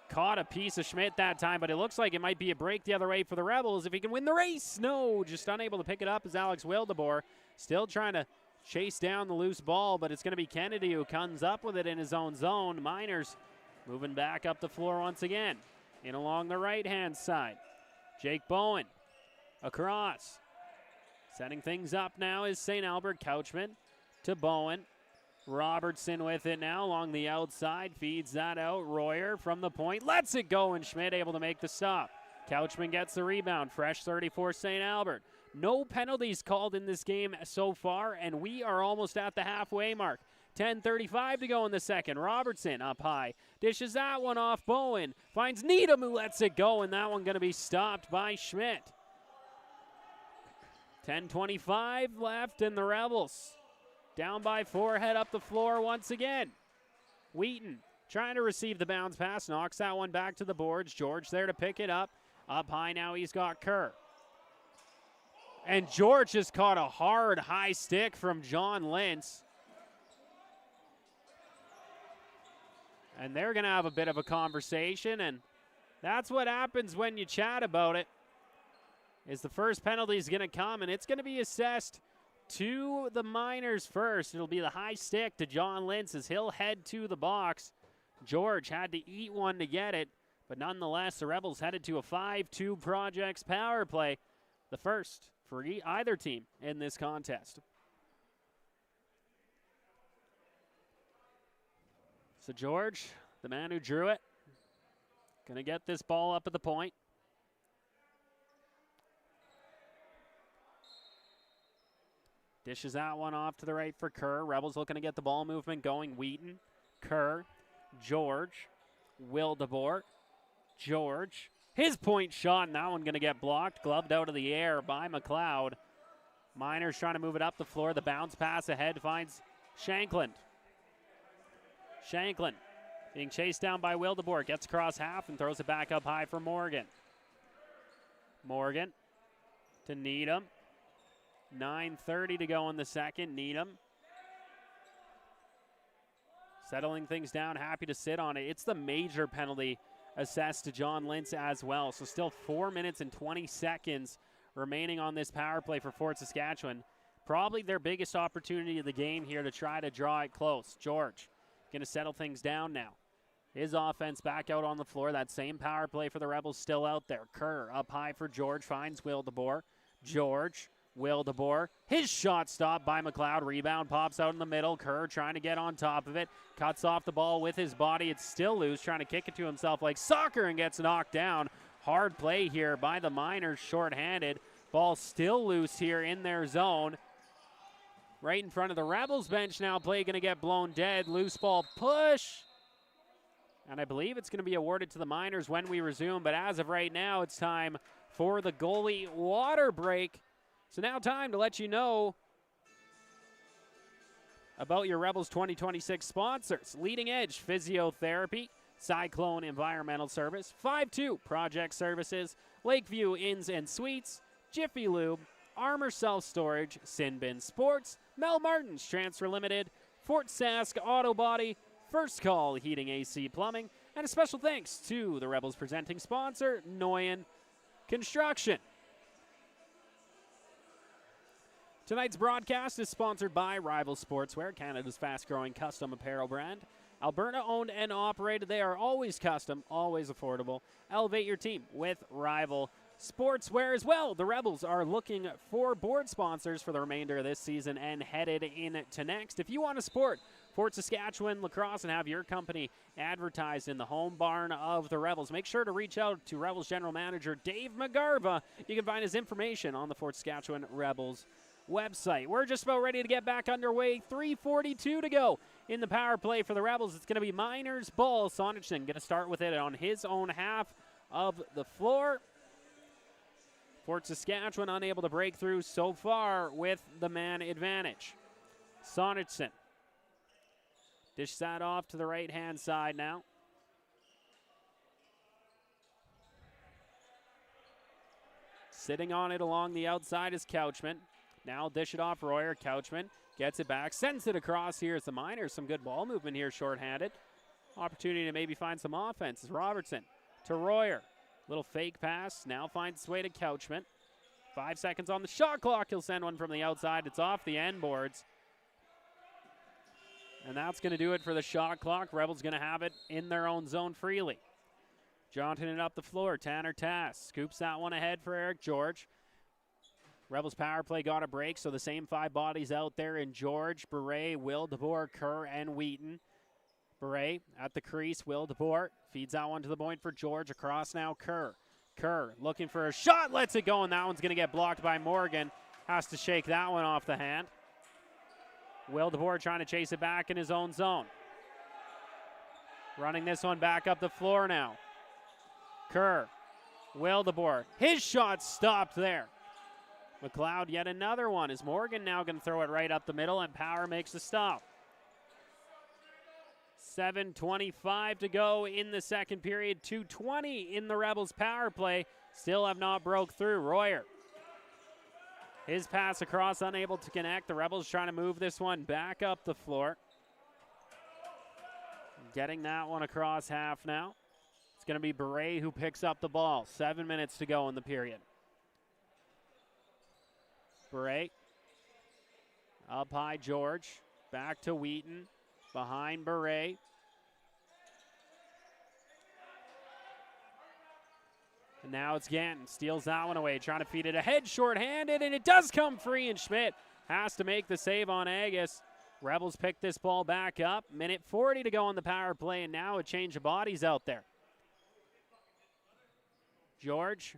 Caught a piece of Schmidt that time, but it looks like it might be a break the other way for the Rebels if he can win the race. No, just unable to pick it up is Alex Wildeboer. Still trying to chase down the loose ball, but it's going to be Kennedy who comes up with it in his own zone. Miners moving back up the floor once again. In along the right-hand side. Jake Bowen across. Setting things up now is St. Albert. Couchman to Bowen. Robertson with it now along the outside. Feeds that out. Royer from the point. Lets it go, and Schmidt able to make the stop. Couchman gets the rebound. Fresh 34 St. Albert. No penalties called in this game so far, and we are almost at the halfway mark. 10:35 to go in the second. Robertson up high. Dishes that one off. Bowen finds Needham, who lets it go, and that one going to be stopped by Schmidt. 10:25 left, and the Rebels down by 4, head up the floor once again. Wheaton trying to receive the bounce pass, knocks that one back to the boards. George there to pick it up. Up high now, he's got Kerr. And George just caught a hard high stick from John Lentz. And they're going to have a bit of a conversation, and that's what happens when you chat about it, is the first penalty is going to come, and it's going to be assessed to the Miners first. It'll be the high stick to John Lentz as he'll head to the box. George had to eat one to get it, but nonetheless, the Rebels headed to a 5-2 Projects power play, the first for either team in this contest. So George, the man who drew it, going to get this ball up at the point. Dishes that one off to the right for Kerr. Rebels looking to get the ball movement going. Wheaton, Kerr, George, Wildeboer, George. His point shot, and that one going to get blocked, gloved out of the air by McLeod. Miners trying to move it up the floor. The bounce pass ahead finds Shanklin. Shanklin being chased down by Wildeboer. Gets across half and throws it back up high for Morgan. Morgan to Needham. 9:30 to go in the second. Needham settling things down, happy to sit on it. It's the major penalty assessed to John Lentz as well. So still 4 minutes and 20 seconds remaining on this power play for Fort Saskatchewan. Probably their biggest opportunity of the game here to try to draw it close. George going to settle things down now. His offense back out on the floor. That same power play for the Rebels still out there. Kerr up high for George, finds Wildeboer. George, Wildeboer. His shot stopped by McLeod. Rebound pops out in the middle. Kerr trying to get on top of it. Cuts off the ball with his body. It's still loose, trying to kick it to himself like soccer and gets knocked down. Hard play here by the Miners, shorthanded. Ball still loose here in their zone. Right in front of the Rebels bench now. Play going to get blown dead. Loose ball push. And I believe it's going to be awarded to the Miners when we resume. But as of right now, it's time for the goalie water break. So now time to let you know about your Rebels 2026 sponsors. Leading Edge Physiotherapy, Cyclone Environmental Service, 5-2 Project Services, Lakeview Inns and Suites, Jiffy Lube, Armor Self-Storage, Sinbin Sports, Mel Martins Transfer Limited, Fort Sask Auto Body, First Call Heating AC Plumbing, and a special thanks to the Rebels presenting sponsor, Noyen Construction. Tonight's broadcast is sponsored by Rival Sportswear, Canada's fast-growing custom apparel brand. Alberta-owned and operated, they are always custom, always affordable. Elevate your team with Rival Sportswear as well. The Rebels are looking for board sponsors for the remainder of this season and headed into next. If you want to support Fort Saskatchewan Lacrosse and have your company advertised in the home barn of the Rebels, make sure to reach out to Rebels General Manager Dave McGarva. You can find his information on the Fort Saskatchewan Rebels website. We're just about ready to get back underway. 3:42 to go in the power play for the Rebels. It's going to be Miners ball. Sonnichsen going to start with it on his own half of the floor. Fort Saskatchewan unable to break through so far with the man advantage. Sonnichsen dishes that off to the right-hand side now. Sitting on it along the outside is Couchman. Now dish it off Royer. Couchman gets it back, sends it across. Here's the Miners. Some good ball movement here, shorthanded. Opportunity to maybe find some offense. Is Robertson to Royer. Little fake pass. Now finds its way to Couchman. 5 seconds on the shot clock. He'll send one from the outside. It's off the end boards. And that's going to do it for the shot clock. Rebels going to have it in their own zone freely. Jaunting it up the floor. Tanner Tass scoops that one ahead for Eric George. Rebels power play got a break, so the same 5 bodies out there in George, Beret, Will DeBoer, Kerr, and Wheaton. Beret at the crease. Will DeBoer feeds that one to the point for George. Across now, Kerr. Kerr looking for a shot, lets it go, and that one's going to get blocked by Morgan. Has to shake that one off the hand. Will DeBoer trying to chase it back in his own zone. Running this one back up the floor now. Kerr. Will DeBoer. His shot stopped there. McLeod yet another one. Is Morgan now going to throw it right up the middle, and Power makes the stop. 7:25 to go in the second period. 2:20 in the Rebels power play. Still have not broke through. Royer. His pass across, unable to connect. The Rebels trying to move this one back up the floor. Getting that one across half now. It's going to be Beret who picks up the ball. 7 minutes to go in the period. Beret. Up high, George. Back to Wheaton. Behind Beret. And now it's Ganton. Steals that one away. Trying to feed it ahead, short-handed, and it does come free, and Schmidt has to make the save on Agus. Rebels pick this ball back up. Minute 40 to go on the power play, and now a change of bodies out there. George.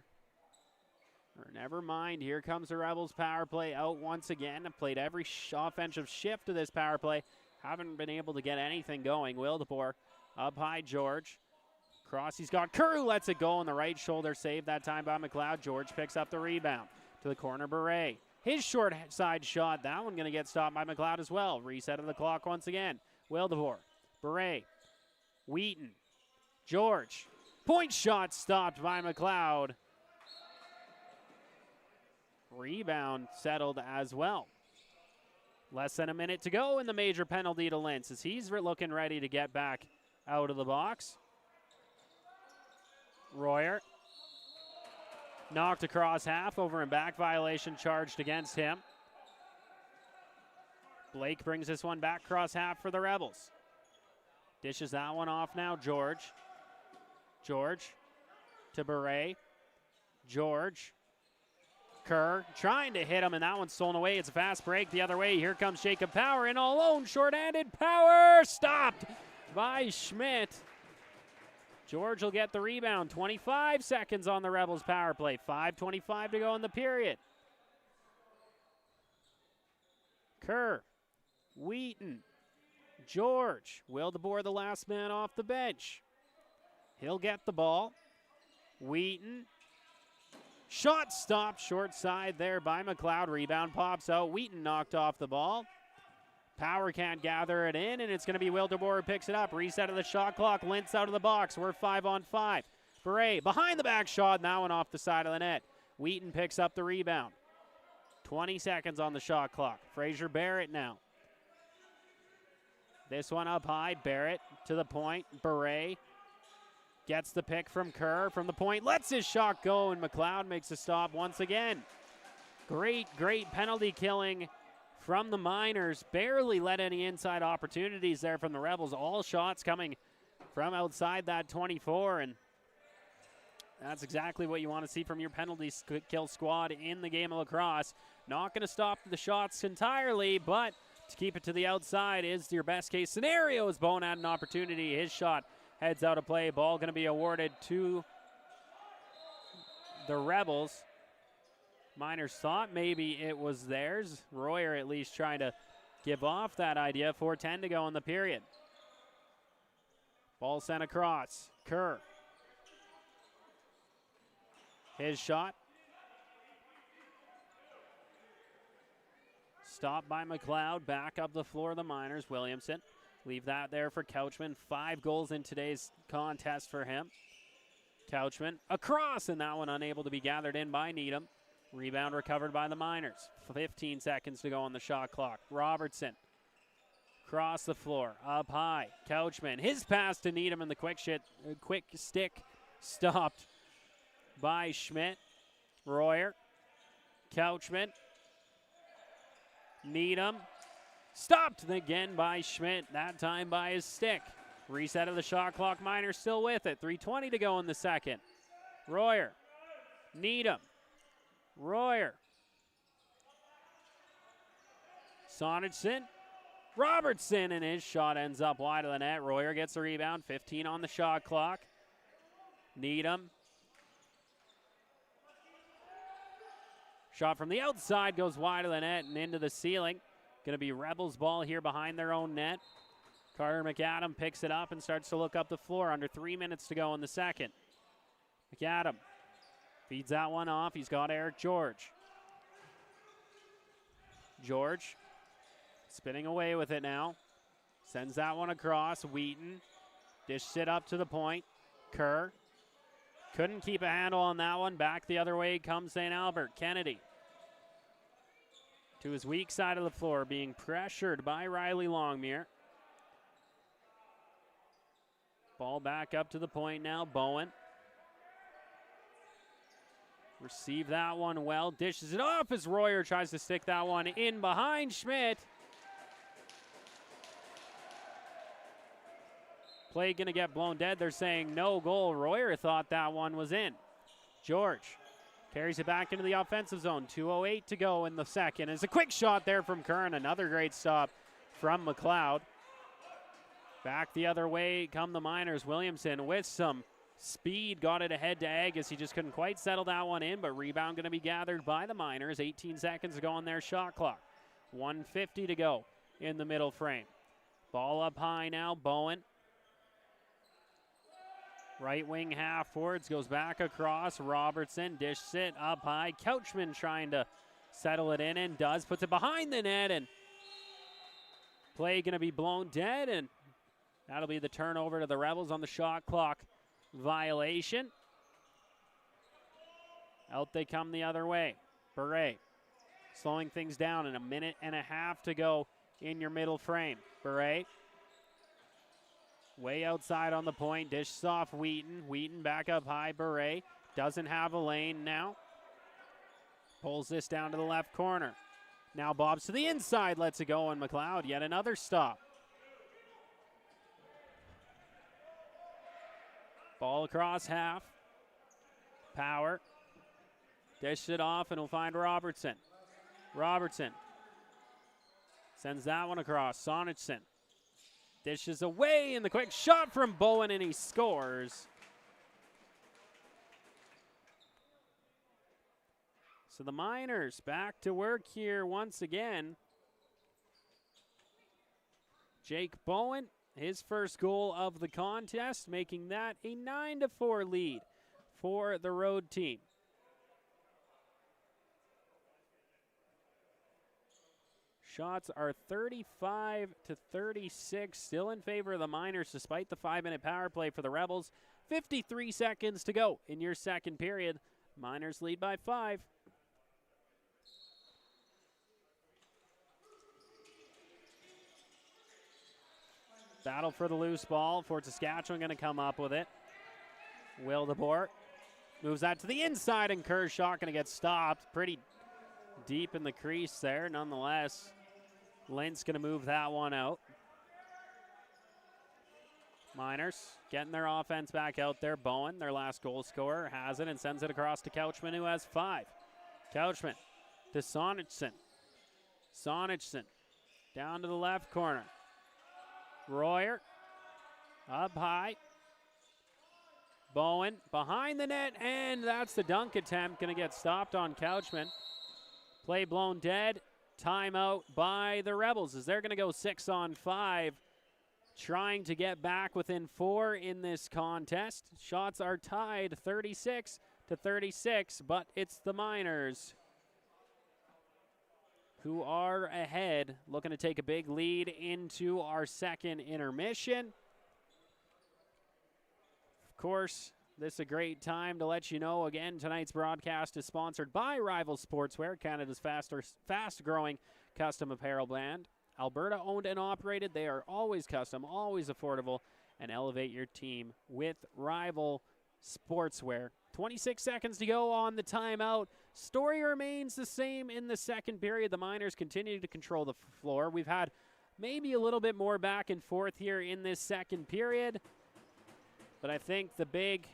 Or never mind, here comes the Rebels power play out once again. I've played every offensive shift of this power play. Haven't been able to get anything going. Will DeBoer up high, George. Cross, he's got Kerr, lets it go on the right shoulder. Saved that time by McLeod. George picks up the rebound to the corner, Beret. His short side shot, that one going to get stopped by McLeod as well. Reset of the clock once again. Will DeBoer, Beret, Wheaton, George. Point shot stopped by McLeod. Rebound settled as well. Less than a minute to go in the major penalty to Lentz as he's looking ready to get back out of the box. Royer knocked across half, over and back violation charged against him. Blake brings this one back across half for the Rebels. Dishes that one off now, George. George to Beret. George. Kerr trying to hit him, and that one's stolen away. It's a fast break the other way. Here comes Jacob Power in all alone. Short-handed. Power stopped by Schmidt. George will get the rebound. 25 seconds on the Rebels power play. 5:25 to go in the period. Kerr. Wheaton. George. Will DeBoer the last man off the bench. He'll get the ball. Wheaton. Shot stopped short side there by McLeod. Rebound pops out. Wheaton knocked off the ball. Power can't gather it in, and it's going to be Wildeboer who picks it up. Reset of the shot clock. Lintz out of the box. We're 5-on-5. Beret behind the back shot. And that one off the side of the net. Wheaton picks up the rebound. 20 seconds on the shot clock. Fraser Barrett now. This one up high. Barrett to the point. Beret gets the pick from Kerr from the point. Lets his shot go, and McLeod makes a stop once again. Great penalty killing from the Miners. Barely let any inside opportunities there from the Rebels. All shots coming from outside that 24, and that's exactly what you want to see from your penalty kill squad in the game of lacrosse. Not going to stop the shots entirely, but to keep it to the outside is your best case scenario as Bowen had an opportunity. His shot heads out of play. Ball going to be awarded to the Rebels. Miners thought maybe it was theirs. Royer at least trying to give off that idea. 4:10 to go in the period. Ball sent across. Kerr. His shot. Stopped by McLeod. Back up the floor of the Miners. Williamson. Leave that there for Couchman. 5 goals in today's contest for him. Couchman across, and that one unable to be gathered in by Needham. Rebound recovered by the Miners. 15 seconds to go on the shot clock. Robertson. Across the floor. Up high. Couchman. His pass to Needham, and the quick stick stopped by Schmidt. Royer. Couchman. Needham. Stopped again by Schmidt, that time by his stick. Reset of the shot clock. Miners still with it. 3:20 to go in the second. Royer. Needham. Royer. Sonnichsen. Robertson, and his shot ends up wide of the net. Royer gets the rebound. 15 on the shot clock. Needham. Shot from the outside goes wide of the net and into the ceiling. Going to be Rebels ball here behind their own net. Carter McAdam picks it up and starts to look up the floor. Under 3 minutes to go in the second. McAdam feeds that one off. He's got Eric George. George spinning away with it now. Sends that one across. Wheaton dishes it up to the point. Kerr couldn't keep a handle on that one. Back the other way comes St. Albert. Kennedy to his weak side of the floor, being pressured by Riley Longmire. Ball back up to the point now. Bowen. Receive that one well. Dishes it off as Royer tries to stick that one in behind Schmidt. Play going to get blown dead. They're saying no goal. Royer thought that one was in. George carries it back into the offensive zone. 2:08 to go in the second. It's a quick shot there from Kern. Another great stop from McLeod. Back the other way come the Miners. Williamson with some speed got it ahead to Agus. He just couldn't quite settle that one in, but rebound going to be gathered by the Miners. 18 seconds to go on their shot clock. 1:50 to go in the middle frame. Ball up high now. Bowen. Right wing half forwards, goes back across. Robertson dishes it up high. Couchman trying to settle it in and does. Puts it behind the net, and play going to be blown dead, and that'll be the turnover to the Rebels on the shot clock violation. Out they come the other way. Beret slowing things down, in 1.5 minutes to go in your middle frame. Beret way outside on the point, dishes off Wheaton. Wheaton back up high. Beret doesn't have a lane now. Pulls this down to the left corner. Now bobs to the inside, lets it go, and McLeod yet another stop. Ball across half. Power. Dishes it off, and we'll find Robertson. Robertson sends that one across. Sonnichsen dishes away, and the quick shot from Bowen, and he scores. So the Miners back to work here once again. Jake Bowen, his first goal of the contest, making that a 9-4 lead for the road team. Shots are 35-36, still in favor of the Miners despite the 5-minute power play for the Rebels. 53 seconds to go in your second period. Miners lead by 5. Battle for the loose ball. Fort Saskatchewan going to come up with it. Wildeboer moves that to the inside, and Kershaw going to get stopped. Pretty deep in the crease there, nonetheless. Lintz going to move that one out. Miners getting their offense back out there. Bowen, their last goal scorer, has it and sends it across to Couchman, who has 5. Couchman to Sonichson. Sonichson down to the left corner. Royer up high. Bowen behind the net, and that's the dunk attempt. Going to get stopped on Couchman. Play blown dead. Timeout by the Rebels as they're going to go 6-on-5, trying to get back within 4 in this contest. Shots are tied 36-36, but it's the Miners who are ahead, looking to take a big lead into our second intermission. Of course, this is a great time to let you know, again, tonight's broadcast is sponsored by Rival Sportswear, Canada's fast-growing custom apparel brand. Alberta owned and operated. They are always custom, always affordable, and elevate your team with Rival Sportswear. 26 seconds to go on the timeout. Story remains the same in the second period. The Miners continue to control the floor. We've had maybe a little bit more back and forth here in this second period, but I think the big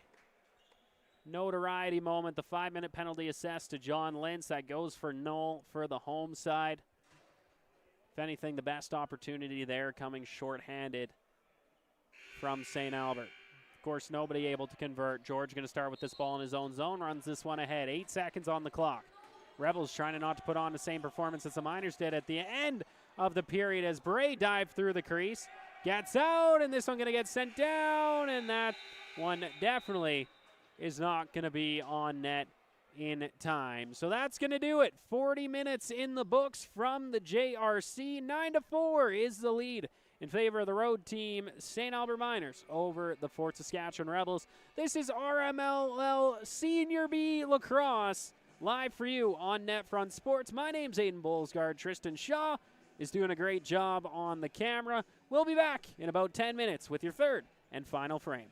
notoriety moment, the 5-minute penalty assessed to John Lintz, that goes for null for the home side. If anything, the best opportunity there coming shorthanded from St. Albert. Of course, nobody able to convert. George going to start with this ball in his own zone, runs this one ahead. 8 seconds on the clock. Rebels trying to not to put on the same performance as the Miners did at the end of the period as Bray dived through the crease. Gets out, and this one going to get sent down, and that one definitely is not going to be on net in time. So that's going to do it. 40 minutes in the books from the JRC. 9-4 is the lead in favor of the road team, St. Albert Miners, over the Fort Saskatchewan Rebels. This is RMLL Senior B Lacrosse, live for you on NetFront Sports. My name's Aiden Bolsgaard. Tristan Shaw is doing a great job on the camera. We'll be back in about 10 minutes with your third and final frame.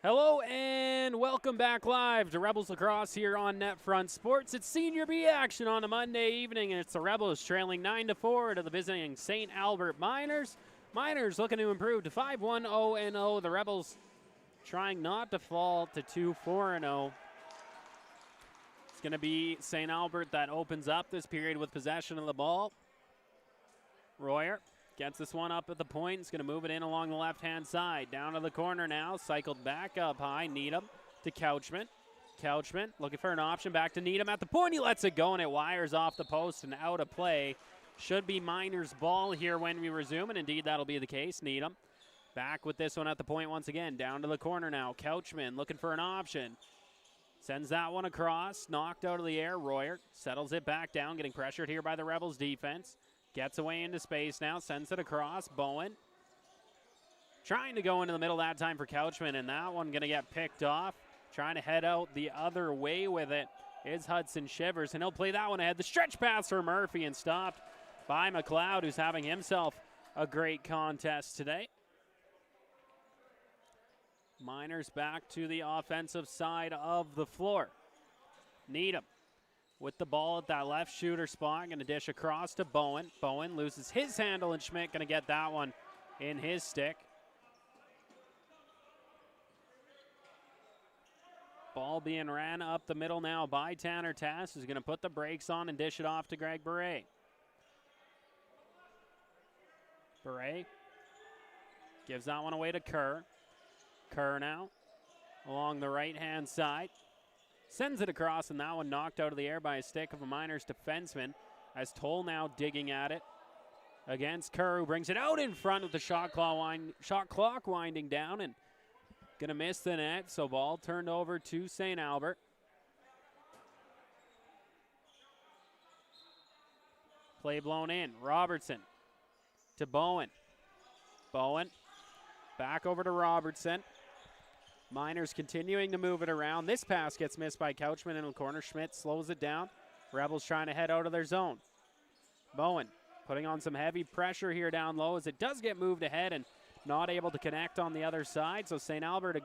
Hello and welcome back live to Rebels Lacrosse here on NetFront Sports. It's Senior B action on a Monday evening, and it's the Rebels trailing 9-4 to the visiting St. Albert Miners. Miners looking to improve to 5-1-0-0. The Rebels trying not to fall to 2-4-0. It's going to be St. Albert that opens up this period with possession of the ball. Royer gets this one up at the point. He's going to move it in along the left-hand side. Down to the corner now. Cycled back up high. Needham to Couchman. Couchman looking for an option. Back to Needham at the point. He lets it go, and it wires off the post and out of play. Should be Miners' ball here when we resume, and indeed that'll be the case. Needham back with this one at the point once again. Down to the corner now. Couchman looking for an option. Sends that one across. Knocked out of the air. Royer settles it back down, getting pressured here by the Rebels' defense. Gets away into space now, sends it across. Bowen trying to go into the middle that time for Couchman, and that one going to get picked off. Trying to head out the other way with it is Hudson Shivers, and he'll play that one ahead. The stretch pass for Murphy and stopped by McLeod, who's having himself a great contest today. Miners back to the offensive side of the floor. Needham with the ball at that left shooter spot. Going to dish across to Bowen. Bowen loses his handle, and Schmidt going to get that one in his stick. Ball being ran up the middle now by Tanner Tass, who's going to put the brakes on and dish it off to Greg Beret. Beret gives that one away to Kerr. Kerr now along the right-hand side. Sends it across, and that one knocked out of the air by a stick of a Miners defenseman, as Toll now digging at it against Kerr, who brings it out in front with the shot clock winding down and going to miss the net, so ball turned over to St. Albert. Play blown in. Robertson to Bowen. Bowen back over to Robertson. Miners continuing to move it around. This pass gets missed by Couchman in the corner. Schmidt slows it down. Rebels trying to head out of their zone. Bowen putting on some heavy pressure here down low as it does get moved ahead and not able to connect on the other side. So St. Albert,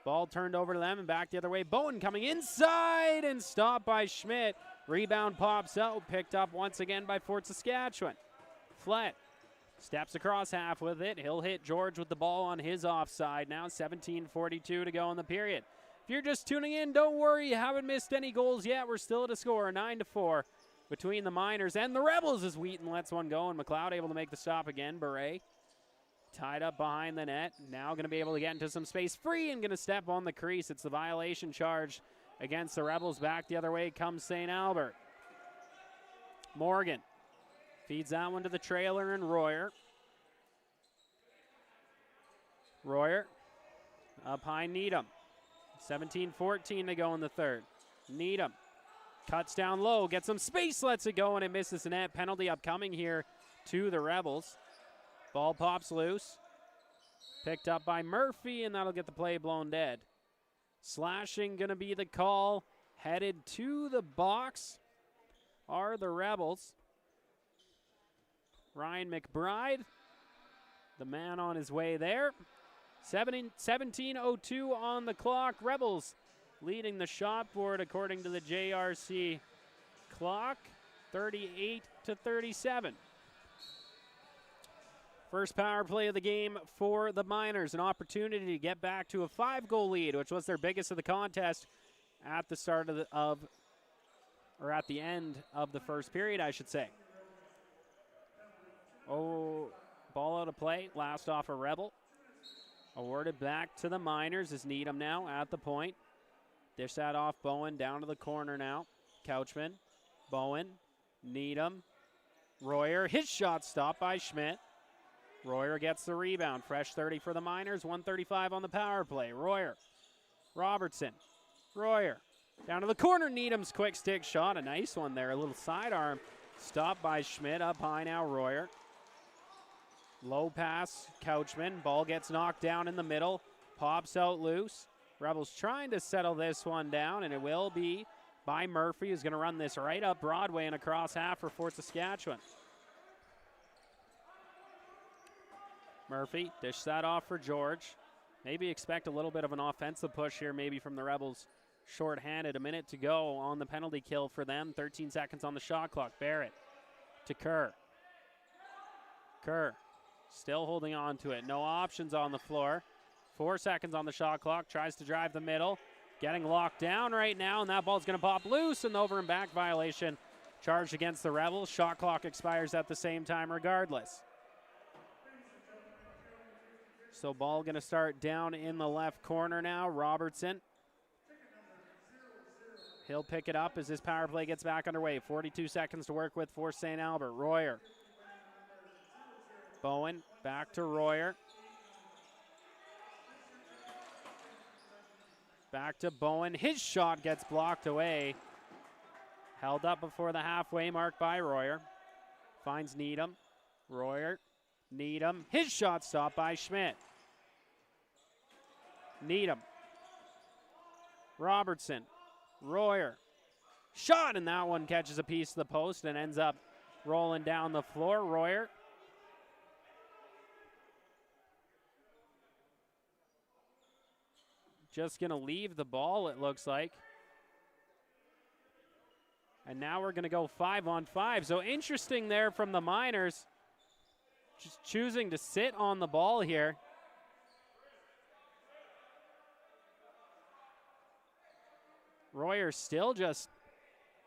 ball turned over to them and back the other way. Bowen coming inside and stopped by Schmidt. Rebound pops out, picked up once again by Fort Saskatchewan. Flett steps across half with it. He'll hit George with the ball on his offside now. 17:42 to go in the period. If you're just tuning in, don't worry. You haven't missed any goals yet. We're still at a score, 9-4 between the Miners and the Rebels as Wheaton lets one go, and McLeod able to make the stop again. Beret tied up behind the net. Now going to be able to get into some space free and going to step on the crease. It's the violation charge against the Rebels. Back the other way comes St. Albert. Morgan feeds that one to the trailer and Royer. Royer up high, Needham. 17:14 to go in the third. Needham cuts down low, gets some space, lets it go, and it misses the net. Penalty upcoming here to the Rebels. Ball pops loose. Picked up by Murphy, and that'll get the play blown dead. Slashing going to be the call. Headed to the box are the Rebels. Ryan McBride, the man on his way there. 17:02 on the clock. Rebels leading the shot board according to the JRC clock, 38-37. First power play of the game for the Miners. An opportunity to get back to a 5-goal lead, which was their biggest of the contest at the start of at the end of the first period, I should say. Oh, ball out of play. Last off a Rebel. Awarded back to the Miners is Needham now at the point. Dish that off Bowen down to the corner now. Couchman, Bowen, Needham, Royer. His shot stopped by Schmidt. Royer gets the rebound. Fresh 30 for the Miners. 1:35 on the power play. Royer, Robertson, Royer. Down to the corner. Needham's quick stick shot. A nice one there. A little sidearm. Stopped by Schmidt. Up high now, Royer. Low pass, Couchman. Ball gets knocked down in the middle. Pops out loose. Rebels trying to settle this one down, and it will be by Murphy, who's going to run this right up Broadway and across half for Fort Saskatchewan. Murphy dish that off for George. maybe expect a little bit of an offensive push here maybe from the Rebels. Short-handed, a minute to go on the penalty kill for them. 13 seconds on the shot clock. Barrett to Kerr. Kerr still holding on to it. No options on the floor. 4 seconds on the shot clock. Tries to drive the middle. Getting locked down right now, and that ball's going to pop loose, and over and back violation charged against the Rebels. Shot clock expires at the same time regardless. So ball going to start down in the left corner now. Robertson. He'll pick it up as this power play gets back underway. 42 seconds to work with for St. Albert. Royer. Bowen back to Royer. Back to Bowen. His shot gets blocked away. Held up before the halfway mark by Royer. Finds Needham. Royer. Needham. His shot stopped by Schmidt. Needham. Robertson. Royer. Shot, and that one catches a piece of the post and ends up rolling down the floor. Royer. Just going to leave the ball, it looks like. And now we're going to go 5-on-5. So interesting there from the Miners. Just choosing to sit on the ball here. Royer still just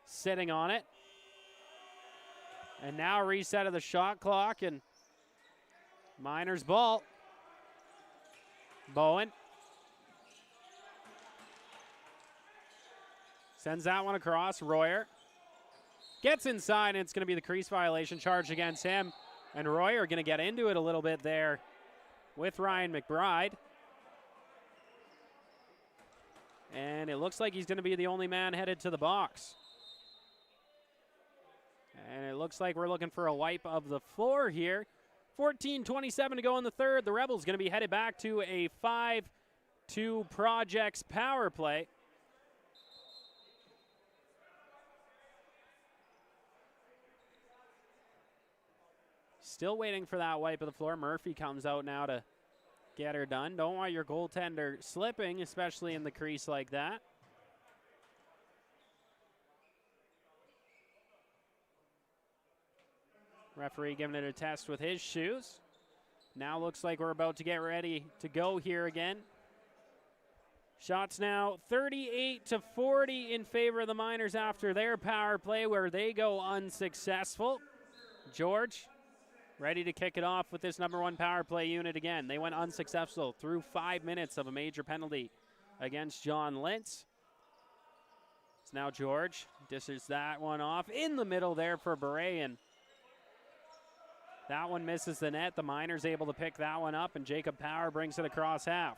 sitting on it. And now reset of the shot clock, and Miners ball. Bowen. Sends that one across. Royer gets inside, and it's going to be the crease violation charged against him. And Royer going to get into it a little bit there with Ryan McBride. And it looks like he's going to be the only man headed to the box. And it looks like we're looking for a wipe of the floor here. 14:27 to go in the third. The Rebels going to be headed back to a 5-2 Projects power play. Still waiting for that wipe of the floor. Murphy comes out now to get her done. Don't want your goaltender slipping, especially in the crease like that. Referee giving it a test with his shoes. Now looks like we're about to get ready to go here again. Shots now 38-40 in favor of the Miners after their power play where they go unsuccessful. George ready to kick it off with this number one power play unit again. They went unsuccessful through 5 minutes of a major penalty against John Lintz. It's now George dishes that one off in the middle there for Beret, and that one misses the net. The Miners able to pick that one up, and Jacob Power brings it across half.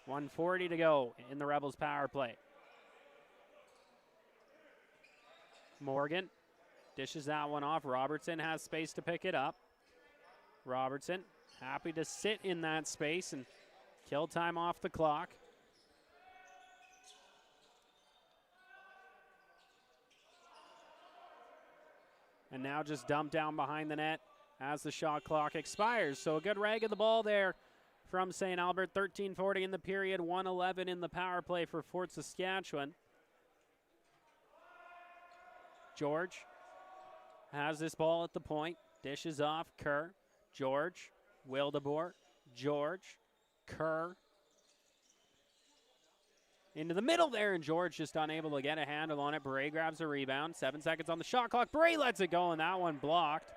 1:40 to go in the Rebels power play. Morgan dishes that one off. Robertson has space to pick it up. Robertson happy to sit in that space and kill time off the clock. And now just dumped down behind the net as the shot clock expires. So a good rag of the ball there from St. Albert. 13:40 in the period, 1:11 in the power play for Fort Saskatchewan. George has this ball at the point. Dishes off. Kerr. George. Wildeboer. George. Kerr. Into the middle there, and George just unable to get a handle on it. Bray grabs a rebound. 7 seconds on the shot clock. Bray lets it go, and that one blocked.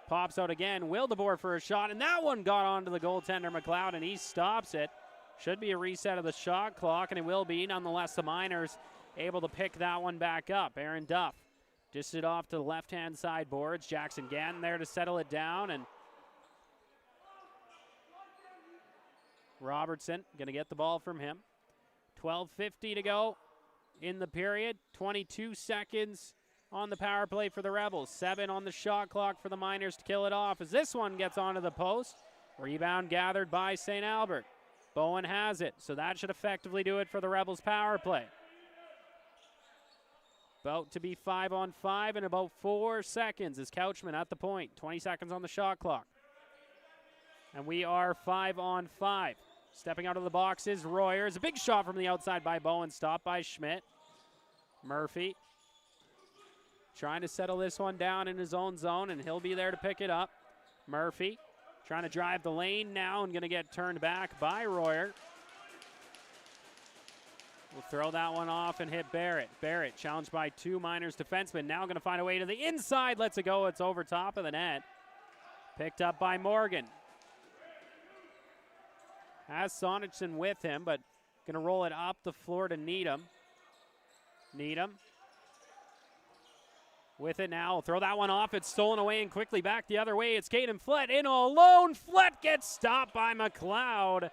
Pops out again. Wildeboer for a shot, and that one got onto the goaltender, McLeod, and he stops it. Should be a reset of the shot clock, and it will be. Nonetheless, the Miners able to pick that one back up. Aaron Duff dished it off to the left-hand side boards. Jackson Gannon there to settle it down, and Robertson going to get the ball from him. 12:50 to go in the period. 22 seconds on the power play for the Rebels. 7 on the shot clock for the Miners to kill it off as this one gets onto the post. Rebound gathered by St. Albert. Bowen has it, so that should effectively do it for the Rebels power play. About to be 5-on-5 in about 4 seconds is Couchman at the point. 20 seconds on the shot clock. And we are 5-on-5. Stepping out of the box is Royer. It's a big shot from the outside by Bowen, stopped by Schmidt. Murphy trying to settle this one down in his own zone, and he'll be there to pick it up. Murphy trying to drive the lane now and going to get turned back by Royer. We'll throw that one off and hit Barrett. Barrett challenged by 2 Miners defensemen. Now going to find a way to the inside. Lets it go. It's over top of the net. Picked up by Morgan. Has Sonnigsen with him, but going to roll it up the floor to Needham. Needham with it now. Throw that one off. It's stolen away and quickly back the other way. It's Caden Flett in alone. Flett gets stopped by McLeod.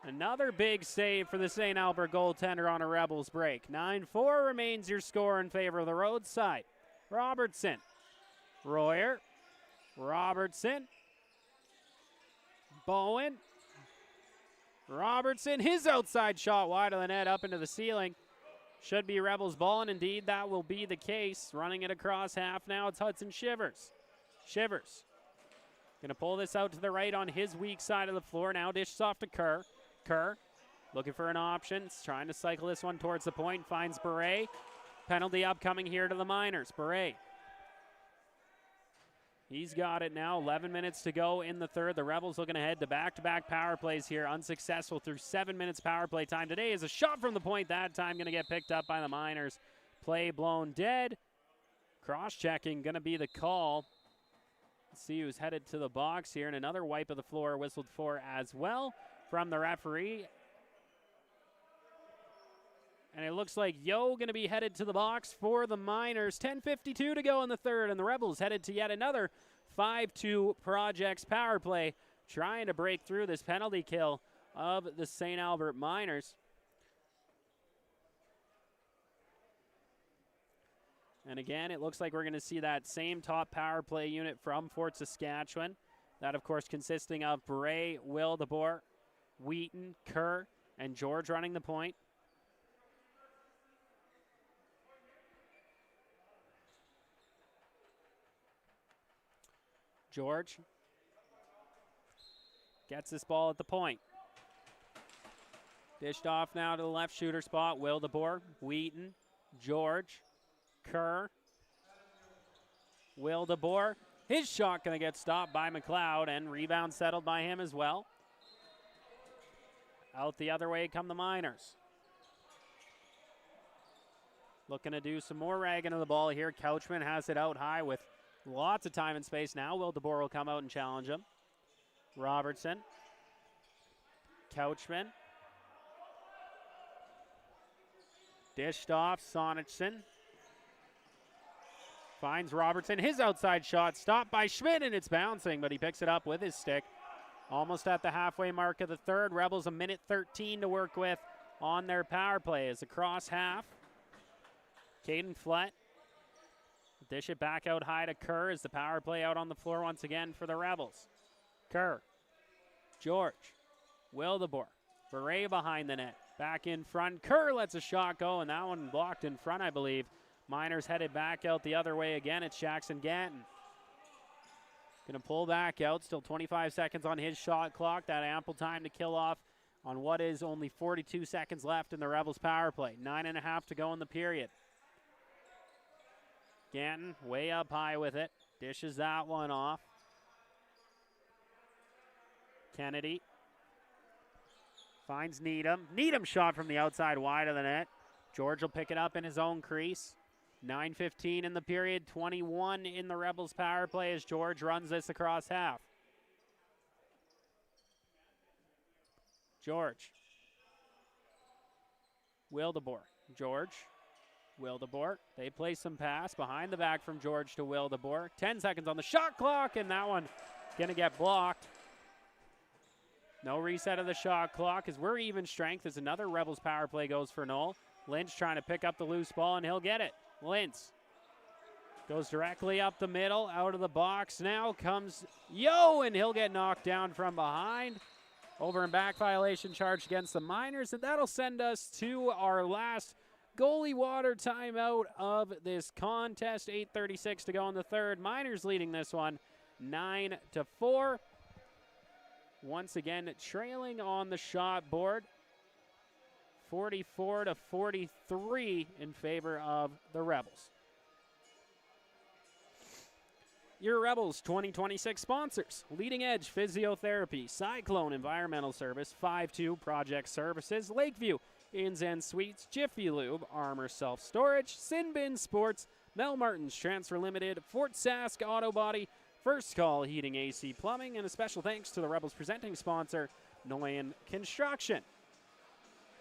Another big save for the St. Albert goaltender on a Rebels break. 9-4 remains your score in favor of the roadside. Robertson. Royer. Robertson. Bowen. Robertson. His outside shot wide of the net up into the ceiling. Should be Rebels ball, and indeed that will be the case. Running it across half now, it's Hudson Shivers. Shivers going to pull this out to the right on his weak side of the floor. Now dishes off to Kerr. Kerr looking for an option. Trying to cycle this one towards the point. Finds Beret. Penalty upcoming here to the Miners. Beret. He's got it now. 11 minutes to go in the third. The Rebels looking ahead to back-to-back power plays here. Unsuccessful through 7 minutes power play time. Today is a shot from the point. That time going to get picked up by the Miners. Play blown dead. Cross-checking going to be the call. Let's see who's headed to the box here. And another wipe of the floor whistled for as well from the referee. And it looks like Yo going to be headed to the box for the Miners. 10:52 to go in the third, and the Rebels headed to yet another 5-2 Projects power play, trying to break through this penalty kill of the St. Albert Miners. And again, it looks like we're going to see that same top power play unit from Fort Saskatchewan. That, of course, consisting of Bray, Wildeboer, Wheaton, Kerr, and George running the point. George gets this ball at the point. Dished off now to the left shooter spot. Wildeboer, Wheaton, George, Kerr, Wildeboer. His shot going to get stopped by McLeod, and rebound settled by him as well. Out the other way come the Miners. Looking to do some more ragging of the ball here. Couchman has it out high with lots of time and space now. Wildeboer will come out and challenge him. Robertson. Couchman. Dished off. Sonnigsen. Finds Robertson. His outside shot stopped by Schmidt, and it's bouncing, but he picks it up with his stick. Almost at the halfway mark of the third. Rebels a minute 13 to work with on their power play. As across half. Caden Flett. Dish it back out high to Kerr as the power play out on the floor once again for the Rebels. Kerr. George. Wildeboer. Beret behind the net. Back in front. Kerr lets a shot go, and that one blocked in front, I believe. Miners headed back out the other way again. It's Jackson Ganton. Going to pull back out. Still 25 seconds on his shot clock. That ample time to kill off on what is only 42 seconds left in the Rebels power play. 9.5 to go in the period. Ganton way up high with it. Dishes that one off. Kennedy finds Needham. Needham shot from the outside wide of the net. George will pick it up in his own crease. 9:15 in the period. 21 in the Rebels power play as George runs this across half. George. Wildeboer. George. Wildeboer. They play some pass behind the back from George to Wildeboer. 10 seconds on the shot clock, and that one going to get blocked. No reset of the shot clock as we're even strength as another Rebels power play goes for Knoll. Lynch trying to pick up the loose ball, and he'll get it. Lynch goes directly up the middle, out of the box. Now comes Yo, and he'll get knocked down from behind. Over and back violation charge against the Miners, and that'll send us to our last goalie water timeout of this contest. 8:36 to go in the third. Miners leading this one 9-4. once again trailing on the shot board. 44-43 in favor of the Rebels. Your Rebels 2026 sponsors: Leading Edge Physiotherapy, Cyclone Environmental Service, 5-2 Project Services, Lakeview Inns and Suites, Jiffy Lube, Armor Self Storage, Sinbin Sports, Mel Martins Transfer Limited, Fort Sask Auto Body, First Call Heating, AC Plumbing, and a special thanks to the Rebels presenting sponsor, Noyan Construction.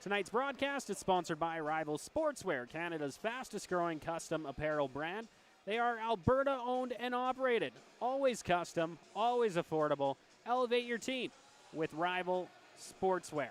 Tonight's broadcast is sponsored by Rival Sportswear, Canada's fastest growing custom apparel brand. They are Alberta owned and operated. Always custom, always affordable. Elevate your team with Rival Sportswear.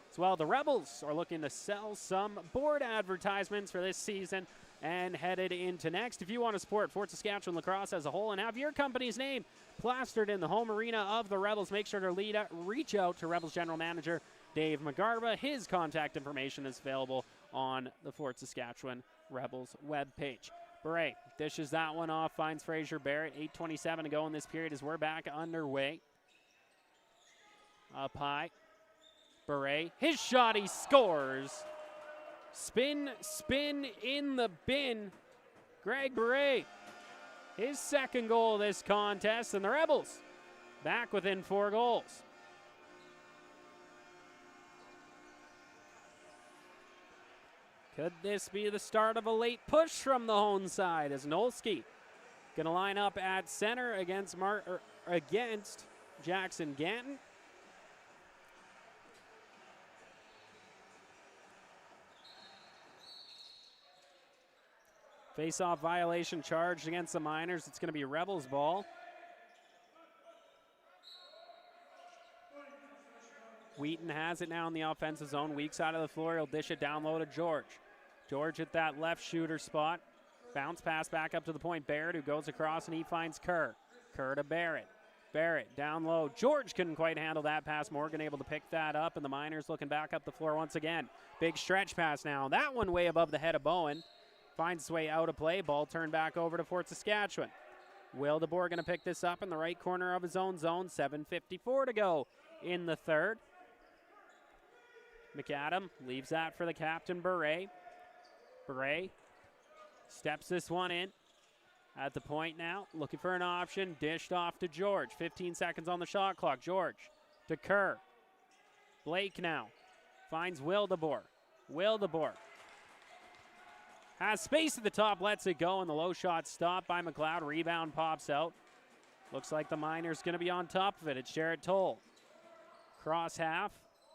As well, the Rebels are looking to sell some board advertisements for this season and headed into next. If you want to support Fort Saskatchewan Lacrosse as a whole and have your company's name plastered in the home arena of the Rebels, make sure to reach out to Rebels General Manager Dave McGarba. His contact information is available on the Fort Saskatchewan Rebels webpage. Beret dishes that one off, finds Fraser Barrett. 8:27 to go in this period as we're back underway. Up high. Beret, his shot, he scores. Spin in the bin. Greg Beret, his second goal of this contest, and the Rebels back within 4 goals. Could this be the start of a late push from the home side as Nolski going to line up at center against Jackson Ganton? Face-off violation charged against the Miners. It's going to be Rebels ball. Wheaton has it now in the offensive zone. Weak side of the floor. He'll dish it down low to George. George at that left shooter spot. Bounce pass back up to the point. Barrett, who goes across, and he finds Kerr. Kerr to Barrett. Barrett down low. George couldn't quite handle that pass. Morgan able to pick that up, and the Miners looking back up the floor once again. Big stretch pass now. That one way above the head of Bowen. Finds its way out of play. Ball turned back over to Fort Saskatchewan. Wildeboer going to pick this up in the right corner of his own zone. 7:54 to go in the third. McAdam leaves that for the captain, Beret. Beret steps this one in. At the point now, looking for an option. Dished off to George. 15 seconds on the shot clock. George to Kerr. Blake now finds Wildeboer. Wildeboer has space at the top, lets it go, and the low shot stopped by McLeod. Rebound pops out. Looks like the Miners going to be on top of it. It's Jarrett Toll. Cross half,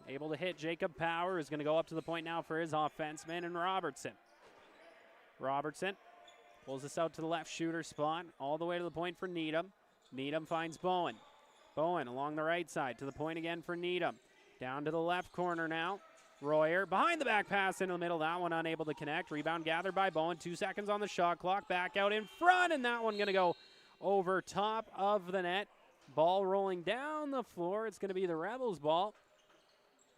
able to hit Jacob Power, who's going to go up to the point now for his offenseman, and Robertson. Robertson pulls this out to the left shooter spot, all the way to the point for Needham. Needham finds Bowen. Bowen along the right side, to the point again for Needham. Down to the left corner now. Royer behind the back pass into the middle. That one unable to connect. Rebound gathered by Bowen. 2 seconds on the shot clock. Back out in front, and that one going to go over top of the net. Ball rolling down the floor. It's going to be the Rebels' ball.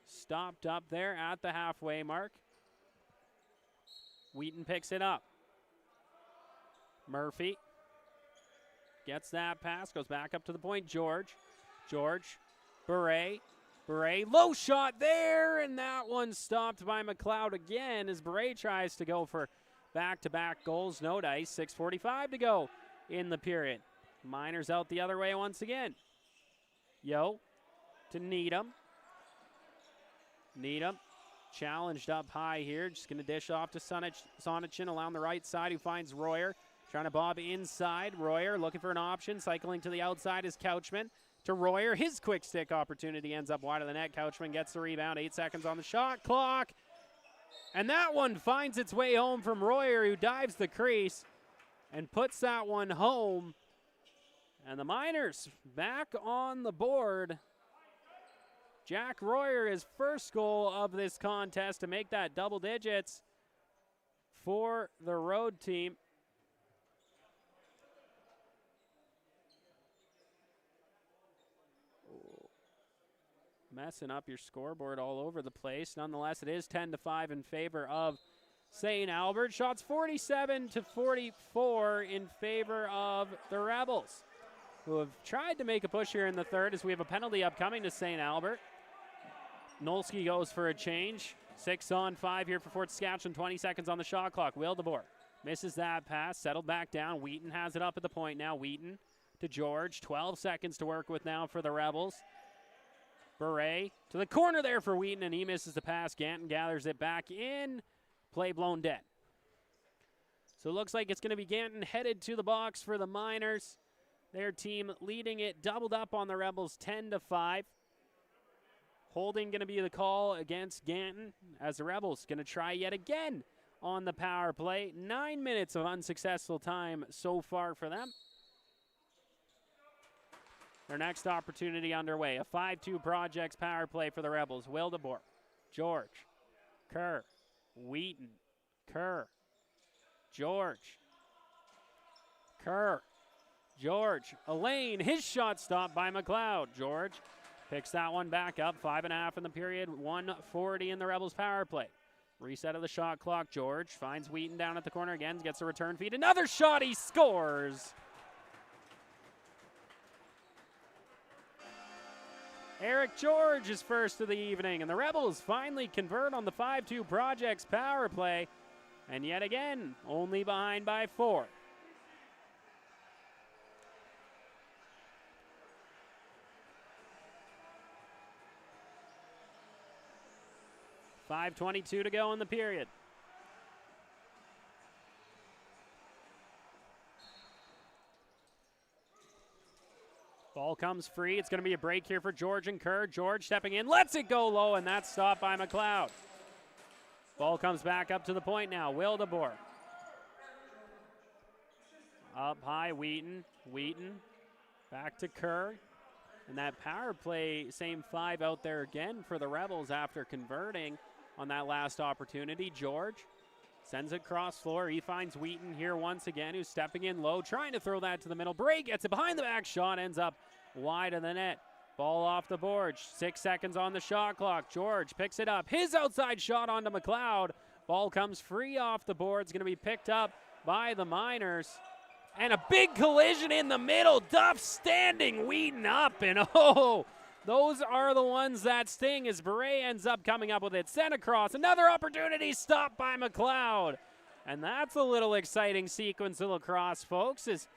Stopped up there at the halfway mark. Wheaton picks it up. Murphy gets that pass. Goes back up to the point. George. Beret. Beret, low shot there, and that one stopped by McLeod again as Beret tries to go for back-to-back goals. No dice, 6:45 to go in the period. Miners out the other way once again. Yo to Needham. Needham challenged up high here, just going to dish off to Sonichin along the right side, who finds Royer. Trying to bob inside. Royer looking for an option, cycling to the outside is Couchman. To Royer, his quick stick opportunity ends up wide of the net. Couchman gets the rebound, 8 seconds on the shot clock. And that one finds its way home from Royer, who dives the crease and puts that one home. And the Miners back on the board. Jack Royer, his first goal of this contest to make that double digits for the road team. Messing up your scoreboard all over the place. Nonetheless, it is 10-5 in favor of St. Albert. Shots 47-44 in favor of the Rebels. who have tried to make a push here in the third as we have a penalty upcoming to St. Albert. Nolski goes for a change. 6-on-5 here for Fort Saskatchewan. 20 seconds on the shot clock. Wildeboer misses that pass. Settled back down. Wheaton has it up at the point now. Wheaton to George. 12 seconds to work with now for the Rebels. Beret to the corner there for Wheaton, and he misses the pass. Ganton gathers it back in. Play blown dead. So it looks like it's going to be Ganton headed to the box for the Miners. Their team leading it, doubled up on the Rebels 10-5. Holding going to be the call against Ganton as the Rebels going to try yet again on the power play. 9 minutes of unsuccessful time so far for them. Their next opportunity underway. A 5-2 projects power play for the Rebels. Wildeboer, George, Kerr, Wheaton, Kerr, George, Kerr, George, Elaine, his shot stopped by McLeod. George picks that one back up. 5.5 in the period, 1:40 in the Rebels power play. Reset of the shot clock. George finds Wheaton down at the corner again, gets a return feed. Another shot, he scores. Eric George is first of the evening, and the Rebels finally convert on the 5-2 projects power play. And yet again, only behind by 4. .5:22 to go in the period. Ball comes free. It's going to be a break here for George and Kerr. George stepping in, lets it go low, and that's stopped by McLeod. Ball comes back up to the point now. Wildeboer. Up high, Wheaton. Wheaton back to Kerr. And that power play, same 5 out there again for the Rebels after converting on that last opportunity. George sends it cross floor. He finds Wheaton here once again, who's stepping in low, trying to throw that to the middle. Bray gets it behind the back. Shot ends up wide of the net. Ball off the board. 6 seconds on the shot clock. George picks it up. His outside shot onto McLeod. Ball comes free off the board. It's going to be picked up by the Miners. And a big collision in the middle. Duff standing Wheaton up. And oh, those are the ones that sting as Beret ends up coming up with it. Sent across. Another opportunity stopped by McLeod. And that's a little exciting sequence of lacrosse, folks, as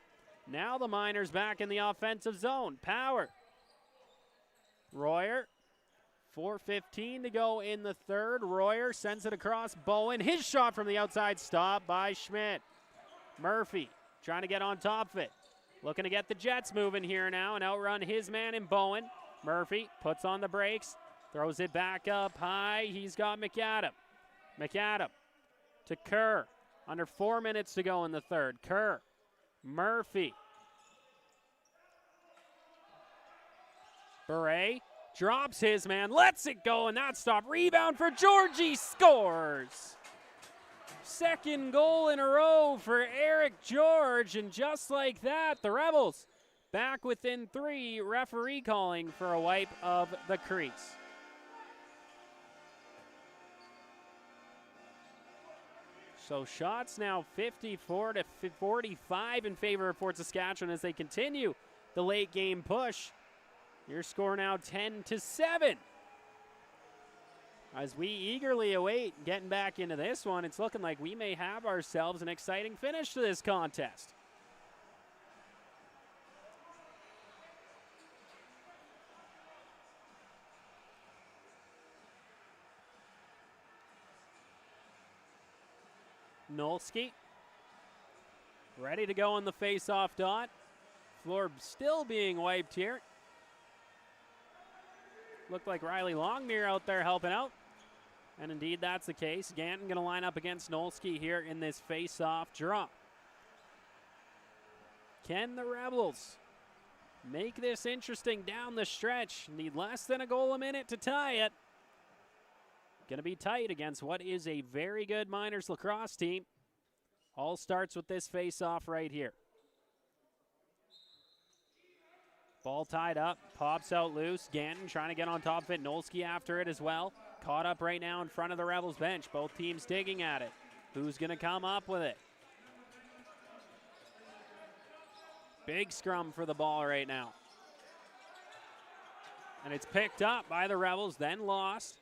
now the Miners back in the offensive zone. Power. Royer. 4:15 to go in the third. Royer sends it across. Bowen. His shot from the outside stopped by Schmidt. Murphy trying to get on top of it. Looking to get the Jets moving here now and outrun his man in Bowen. Murphy puts on the brakes. Throws it back up high. He's got McAdam. McAdam to Kerr. Under 4 minutes to go in the third. Kerr. Murphy. Beret drops his man. Lets it go, and that stop. Rebound for Georgie. Scores. Second goal in a row for Eric George, and just like that, the Rebels back within 3. Referee calling for a wipe of the crease. So shots now 54-45 in favor of Fort Saskatchewan as they continue the late game push. Your score now 10-7. As we eagerly await getting back into this one, it's looking like we may have ourselves an exciting finish to this contest. Nolski ready to go on the face-off dot. Floor still being wiped here. Looked like Riley Longmire out there helping out. And indeed, that's the case. Ganton going to line up against Nolski here in this face-off draw. Can the Rebels make this interesting down the stretch? Need less than a goal a minute to tie it. Going to be tight against what is a very good Miners lacrosse team. All starts with this face-off right here. Ball tied up, pops out loose. Ganton trying to get on top of it. Nolski after it as well. Caught up right now in front of the Rebels bench. Both teams digging at it. Who's going to come up with it? Big scrum for the ball right now. And it's picked up by the Rebels, then lost.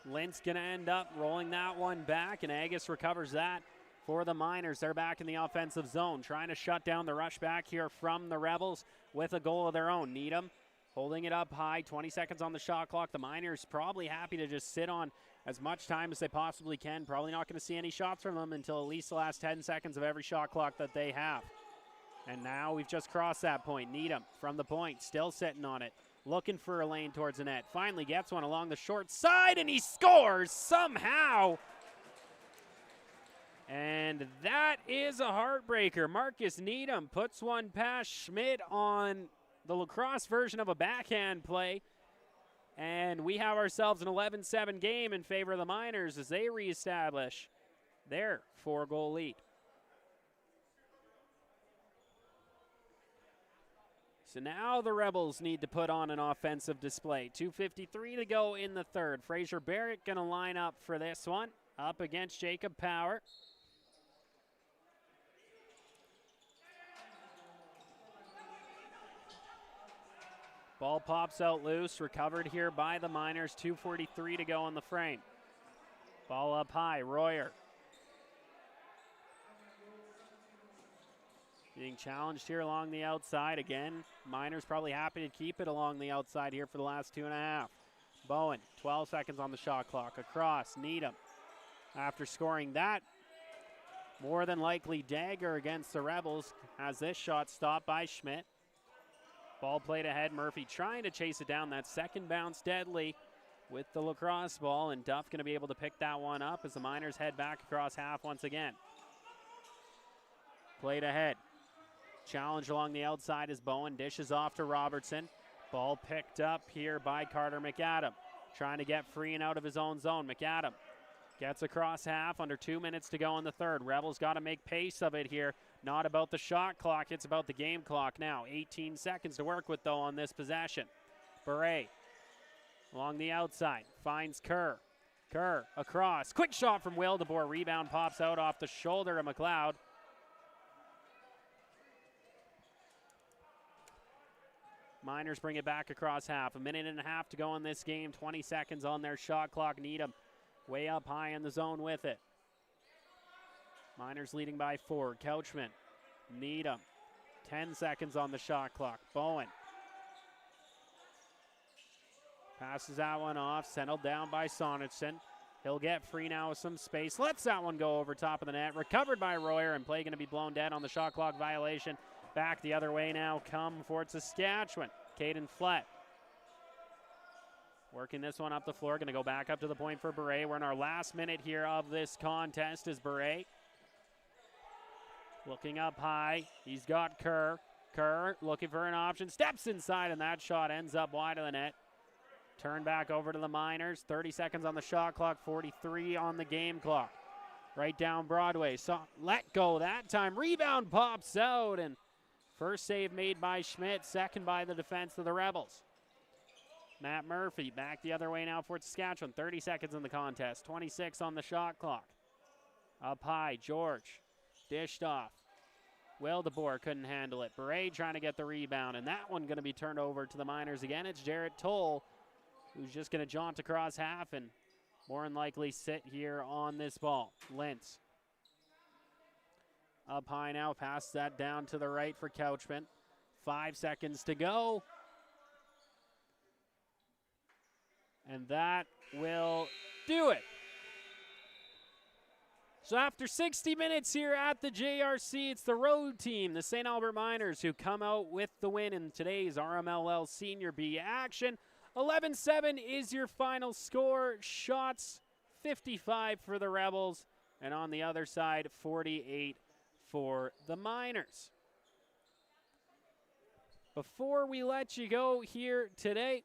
Lintz going to end up rolling that one back, and Agus recovers that for the Miners. They're back in the offensive zone, trying to shut down the rush back here from the Rebels with a goal of their own. Needham holding it up high, 20 seconds on the shot clock. The Miners probably happy to just sit on as much time as they possibly can. Probably not going to see any shots from them until at least the last 10 seconds of every shot clock that they have. And now we've just crossed that point. Needham from the point, still sitting on it, looking for a lane towards the net. Finally gets one along the short side, and he scores somehow. And that is a heartbreaker. Marcus Needham puts one past Schmidt on the Lacrosse version of a backhand play. And we have ourselves an 11-7 game in favor of the Miners as they reestablish their 4-goal lead. So now the Rebels need to put on an offensive display. 2:53 to go in the third. Fraser Barrett going to line up for this one, up against Jacob Power. Ball pops out loose, recovered here by the Miners. 2:43 to go in the frame. Ball up high, Royer. Being challenged here along the outside. Again, Miners probably happy to keep it along the outside here for the last 2.5. Bowen, 12 seconds on the shot clock. Across, Needham. After scoring that, more than likely dagger against the Rebels, has this shot stopped by Schmidt. Ball played ahead. Murphy trying to chase it down. That second bounce deadly with the Lacrosse ball, and Duff going to be able to pick that one up as the Miners head back across half once again. Played ahead. Challenge along the outside as Bowen dishes off to Robertson. Ball picked up here by Carter McAdam. Trying to get free and out of his own zone. McAdam gets across half, under 2 minutes to go in the third. Rebels got to make pace of it here. Not about the shot clock, it's about the game clock now. 18 seconds to work with, though, on this possession. Beret along the outside, finds Kerr. Kerr across, quick shot from Wildeboer. Rebound pops out off the shoulder of McLeod. Miners bring it back across half. 1.5 minutes to go in this game. 20 seconds on their shot clock. Needham way up high in the zone with it. Miners leading by 4. Couchman, Needham, 10 seconds on the shot clock. Bowen passes that one off, settled down by Sorensen. He'll get free now with some space. Lets that one go over top of the net. Recovered by Royer, and play going to be blown dead on the shot clock violation. Back the other way now, come for Saskatchewan. Caden Flett working this one up the floor. Going to go back up to the point for Beret. We're in our last minute here of this contest as Beret looking up high. He's got Kerr. Kerr looking for an option. Steps inside, and that shot ends up wide of the net. Turn back over to the Miners. 30 seconds on the shot clock, 43 on the game clock. Right down Broadway. So let go that time. Rebound pops out, and first save made by Schmidt. Second by the defense of the Rebels. Matt Murphy back the other way now for Saskatchewan. 30 seconds in the contest. 26 on the shot clock. Up high, George. Dished off. Wildeboer couldn't handle it. Beret trying to get the rebound, and that one going to be turned over to the Miners again. It's Jarrett Toll, who's just going to jaunt across half and more than likely sit here on this ball. Lintz up high now, passes that down to the right for Couchman. 5 seconds to go. And that will do it. So after 60 minutes here at the JRC, it's the road team, the St. Albert Miners, who come out with the win in today's RMLL Senior B action. 11-7 is your final score. Shots 55 for the Rebels, and on the other side, 48 for the Miners. Before we let you go here today,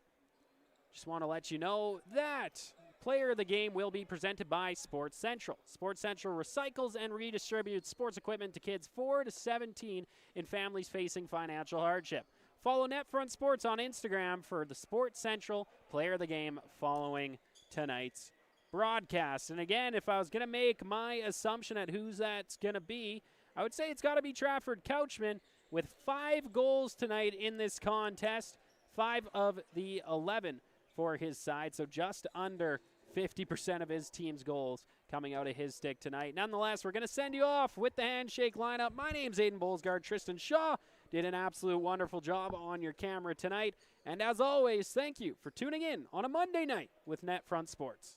just want to let you know that Player of the Game will be presented by Sports Central. Sports Central recycles and redistributes sports equipment to kids 4 to 17 in families facing financial hardship. Follow NetFront Sports on Instagram for the Sports Central Player of the Game following tonight's broadcast. And again, if I was going to make my assumption at who's that's going to be, I would say it's got to be Trafford Couchman with 5 goals tonight in this contest, 5 of the 11 for his side, so just under 50% of his team's goals coming out of his stick tonight. Nonetheless, we're going to send you off with the handshake lineup. My name's Aiden Bolsgaard. Tristan Shaw did an absolute wonderful job on your camera tonight. And as always, thank you for tuning in on a Monday night with NetFront Sports.